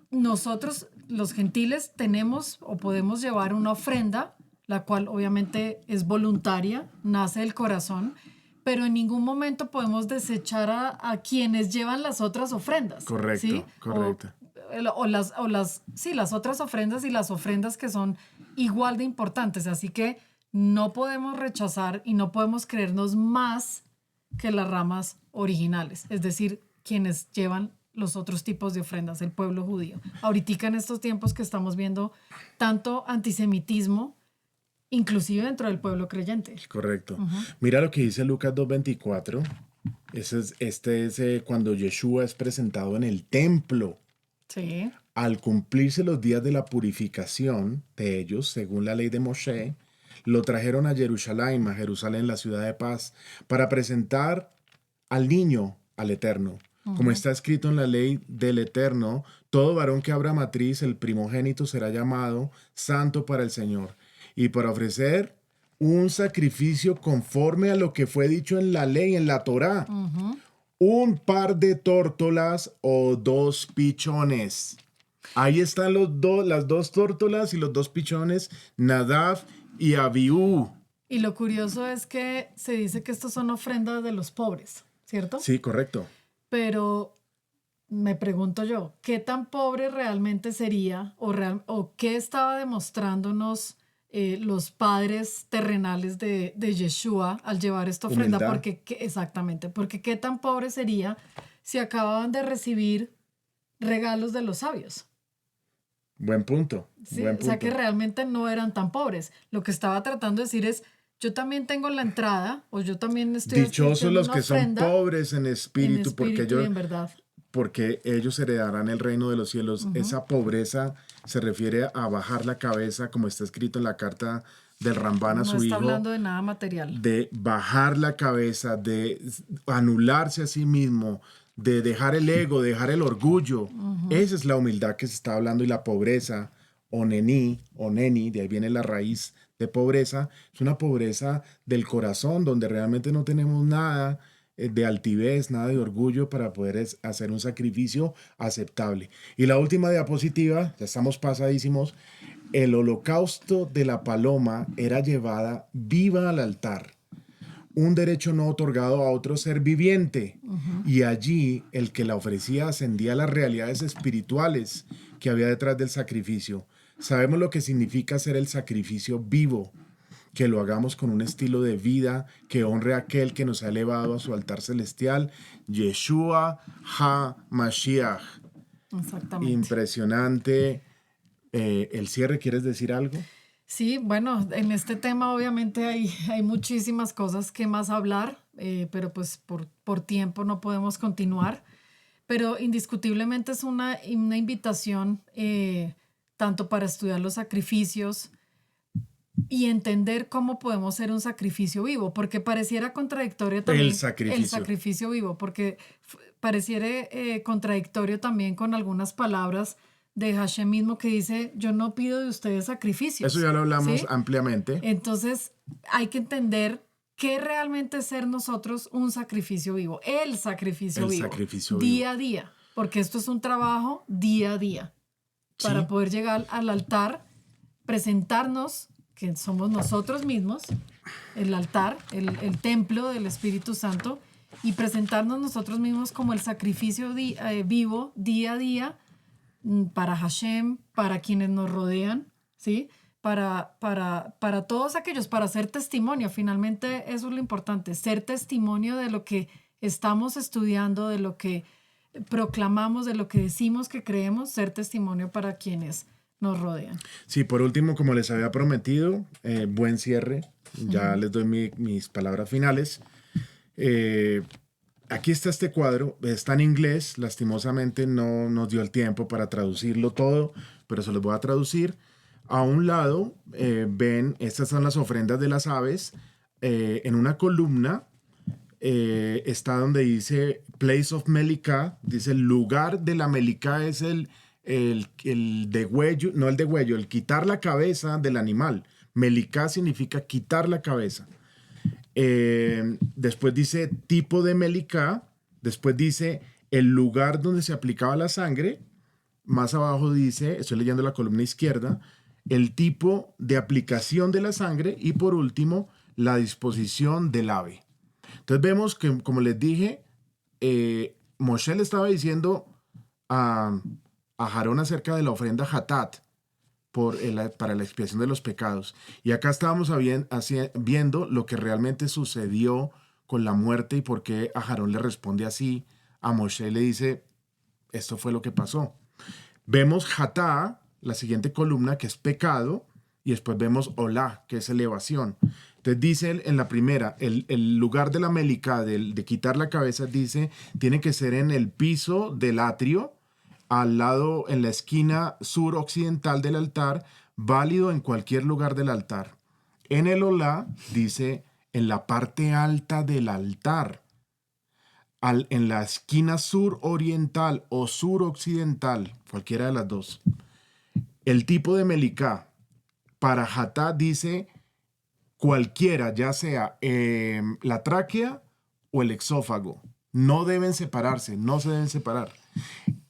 Speaker 2: nosotros, los gentiles, tenemos o podemos llevar una ofrenda, la cual obviamente es voluntaria, nace del corazón, pero en ningún momento podemos desechar a quienes llevan las otras ofrendas.
Speaker 1: Correcto,
Speaker 2: ¿sí?
Speaker 1: correcto.
Speaker 2: Las otras ofrendas y las ofrendas que son igual de importantes. Así que no podemos rechazar y no podemos creernos más que las ramas originales, es decir, quienes llevan los otros tipos de ofrendas, el pueblo judío. Ahorita en estos tiempos que estamos viendo tanto antisemitismo, inclusive dentro del pueblo creyente.
Speaker 1: Correcto. Mira lo que dice Lucas 2:24. Este es cuando Yeshua es presentado en el templo.
Speaker 2: Sí.
Speaker 1: Al cumplirse los días de la purificación de ellos, según la ley de Moshe, lo trajeron a Jerusalén, la ciudad de paz, para presentar al niño al Eterno. Como está escrito en la ley del Eterno, todo varón que abra matriz, el primogénito, será llamado santo para el Señor. Y para ofrecer un sacrificio conforme a lo que fue dicho en la ley, en la Torá, un par de tórtolas o 2 pichones. Ahí están las 2 tórtolas y los 2 pichones, Nadab y Abiú.
Speaker 2: Y lo curioso es que se dice que estos son ofrendas de los pobres, ¿cierto?
Speaker 1: Sí, correcto.
Speaker 2: Pero me pregunto yo, ¿qué tan pobre realmente sería o qué estaba demostrándonos los padres terrenales de Yeshua al llevar esta ofrenda?
Speaker 1: Humildad.
Speaker 2: Exactamente, porque qué tan pobre sería si acababan de recibir regalos de los sabios.
Speaker 1: Buen punto.
Speaker 2: Sí,
Speaker 1: Buen
Speaker 2: o sea que
Speaker 1: punto.
Speaker 2: realmente no eran tan pobres. Lo que estaba tratando de decir es, yo también tengo la entrada, o yo también estoy
Speaker 1: Dichosos
Speaker 2: haciendo
Speaker 1: los
Speaker 2: una
Speaker 1: que son
Speaker 2: ofrenda
Speaker 1: pobres en
Speaker 2: en
Speaker 1: espíritu,
Speaker 2: espíritu y en verdad.
Speaker 1: porque ellos heredarán el reino de los cielos.
Speaker 2: Ujú.
Speaker 1: Esa pobreza se refiere a bajar la cabeza, como está escrito en la carta del Rambán a
Speaker 2: No
Speaker 1: su
Speaker 2: está
Speaker 1: hijo,
Speaker 2: hablando de nada material.
Speaker 1: de bajar la cabeza, de anularse a sí mismo, de dejar el ego, dejar el orgullo.
Speaker 2: Ujú.
Speaker 1: Esa es la humildad que se está hablando y la pobreza, o neni, de ahí viene la raíz de pobreza, es una pobreza del corazón donde realmente no tenemos nada de altivez, nada de orgullo para poder hacer un sacrificio aceptable. Y la última diapositiva, ya estamos pasadísimos, el holocausto de la paloma era llevada viva al altar, un derecho no otorgado a otro ser viviente.
Speaker 2: Ujú.
Speaker 1: Y allí el que la ofrecía ascendía a las realidades espirituales que había detrás del sacrificio. Sabemos lo que significa ser el sacrificio vivo, que lo hagamos con un estilo de vida que honre a aquel que nos ha elevado a su altar celestial, Yeshua HaMashiach.
Speaker 2: Exactamente.
Speaker 1: Impresionante. El cierre, ¿quieres decir algo?
Speaker 2: Sí, bueno, en este tema obviamente hay muchísimas cosas que más hablar, pero pues por tiempo no podemos continuar. Pero indiscutiblemente es una invitación tanto para estudiar los sacrificios y entender cómo podemos ser un sacrificio vivo, porque pareciera contradictorio
Speaker 1: El
Speaker 2: también el
Speaker 1: sacrificio.
Speaker 2: sacrificio vivo, porque pareciera contradictorio también con algunas palabras de Hashem mismo que dice, yo no pido de ustedes
Speaker 1: Eso
Speaker 2: sacrificios,
Speaker 1: ya lo hablamos
Speaker 2: ¿sí?
Speaker 1: ampliamente.
Speaker 2: Entonces hay que entender qué realmente es ser nosotros un sacrificio vivo, el sacrificio
Speaker 1: El
Speaker 2: vivo,
Speaker 1: sacrificio vivo.
Speaker 2: día a día, porque esto es un trabajo día a día para
Speaker 1: Sí,
Speaker 2: poder llegar al altar, presentarnos, que somos nosotros mismos, el altar, el templo del Espíritu Santo, y presentarnos nosotros mismos como el sacrificio vivo día a día para Hashem, para quienes nos rodean, ¿sí? Para todos aquellos, para ser testimonio. Finalmente eso es lo importante, ser testimonio de lo que estamos estudiando, de lo que proclamamos, de lo que decimos que creemos, ser testimonio para quienes nos rodean.
Speaker 1: sí, por último, como les había prometido, buen cierre. Ya les doy mis palabras finales. Eh, Aquí está este cuadro, está en inglés, lastimosamente no nos dio el tiempo para traducirlo todo, pero se los voy a traducir. A un lado ven, estas son las ofrendas de las aves, en una columna está donde dice Place of Melicá, dice el lugar de la Melicá es el degüello, no el degüello, el quitar la cabeza del animal. Melicá significa quitar la cabeza. Después dice tipo de Melicá, después dice el lugar donde se aplicaba la sangre, más abajo dice, estoy leyendo la columna izquierda, el tipo de aplicación de la sangre y por último la disposición del ave. Entonces vemos que, como les dije, Moshe le estaba diciendo a, a Aarón acerca de la ofrenda Hatat para la expiación de los pecados. Y acá estábamos viendo lo que realmente sucedió con la muerte y por qué a Aarón le responde así. A Moshe le dice, esto fue lo que pasó. Vemos Hatá, la siguiente columna, que es pecado, y después vemos Olá, que es elevación. Entonces dice en la primera, el lugar de la melicá, de quitar la cabeza, dice, tiene que ser en el piso del atrio, al lado, en la esquina suroccidental del altar, válido en cualquier lugar del altar. En el Olá, dice, en la parte alta del altar, en la esquina suroriental o suroccidental, cualquiera de las dos. El tipo de melicá para Hatá dice cualquiera, ya sea la tráquea o el exófago. No deben separarse, no se deben separar.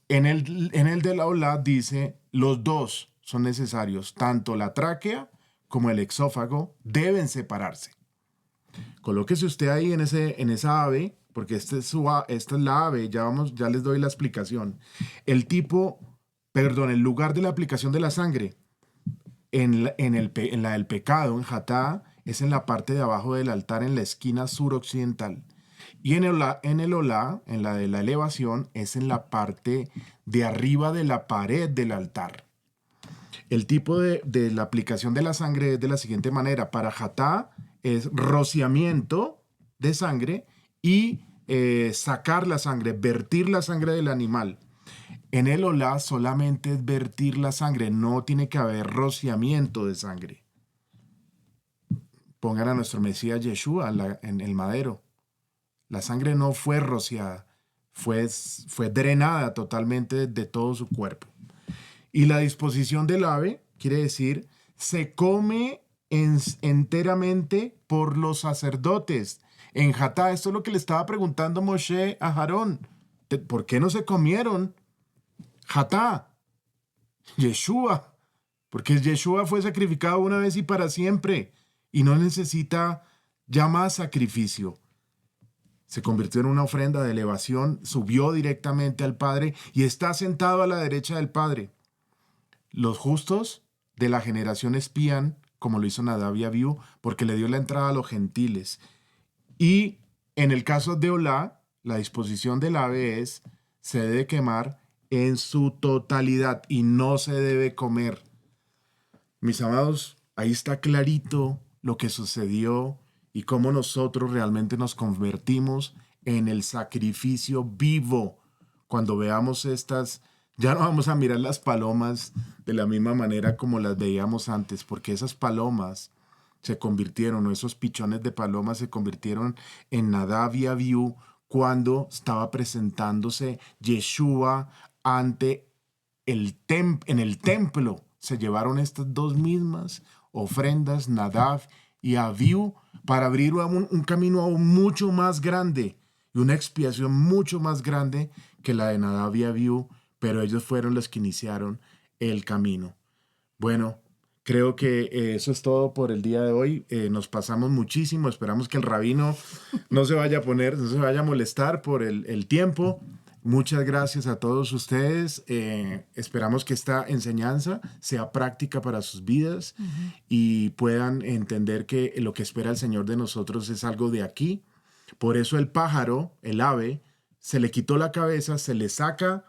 Speaker 1: En el de la Olá dice los dos son necesarios, tanto la tráquea como el exófago deben separarse. Colóquese usted ahí en esa ave, porque esta es la ave, ya les doy la explicación. El lugar de la aplicación de la sangre en la del pecado, en Hatá, es en la parte de abajo del altar, en la esquina suroccidental. Y en el Olá, en la de la elevación, es en la parte de arriba de la pared del altar. El tipo de la aplicación de la sangre es de la siguiente manera. Para Hatá es rociamiento de sangre y sacar la sangre, vertir la sangre del animal. En el Olá solamente es vertir la sangre, no tiene que haber rociamiento de sangre. Pongan a nuestro Mesías Yeshua en el madero. La sangre no fue rociada, fue drenada totalmente de todo su cuerpo. Y la disposición del ave quiere decir, se come enteramente por los sacerdotes. En Hatá, esto es lo que le estaba preguntando Moshe a Aarón. ¿Por qué no se comieron Hatá? Yeshua. Porque Yeshua fue sacrificado una vez y para siempre. Y no necesita ya más sacrificio. Se convirtió en una ofrenda de elevación, subió directamente al Padre y está sentado a la derecha del Padre. Los justos de la generación espían, como lo hizo Nadab y Abiú, porque le dio la entrada a los gentiles. Y en el caso de Olá, la disposición del ave es, se debe quemar en su totalidad y no se debe comer. Mis amados, ahí está clarito lo que sucedió y cómo nosotros realmente nos convertimos en el sacrificio vivo. Cuando veamos estas, ya no vamos a mirar las palomas de la misma manera como las veíamos antes, porque esas palomas se convirtieron, o esos pichones de palomas se convirtieron en Nadab y Abiú cuando estaba presentándose Yeshua ante en el templo. Se llevaron estas dos mismas ofrendas, Nadab y Abiú, para abrir un camino aún mucho más grande y una expiación mucho más grande que la de Nadab y Abiú, pero ellos fueron los que iniciaron el camino. Bueno, creo que eso es todo por el día de hoy. Nos pasamos muchísimo. Esperamos que el rabino no se vaya a molestar por el tiempo. Muchas gracias a todos ustedes. Esperamos que esta enseñanza sea práctica para sus vidas y puedan entender que lo que espera el Señor de nosotros es algo de aquí. Por eso el pájaro, el ave, se le quitó la cabeza, se le saca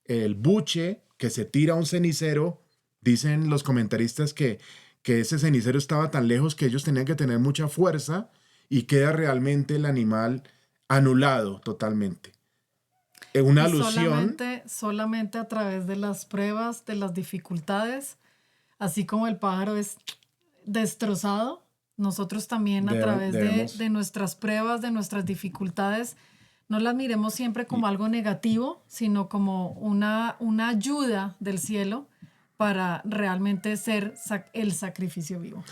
Speaker 1: el buche, que se tira a un cenicero. Dicen los comentaristas que ese cenicero estaba tan lejos que ellos tenían que tener mucha fuerza y queda realmente el animal anulado totalmente. Una
Speaker 2: Y
Speaker 1: alusión.
Speaker 2: solamente a través de las pruebas, de las dificultades, así como el pájaro es destrozado, nosotros también a través de nuestras pruebas, de nuestras dificultades, no las miremos siempre como algo negativo, sino como una ayuda del cielo para realmente ser el sacrificio vivo.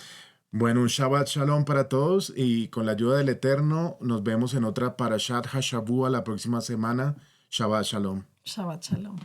Speaker 1: Bueno, un Shabbat Shalom para todos y con la ayuda del Eterno nos vemos en otra Parashat HaShavua la próxima semana. Shabbat Shalom.
Speaker 2: Shabbat Shalom.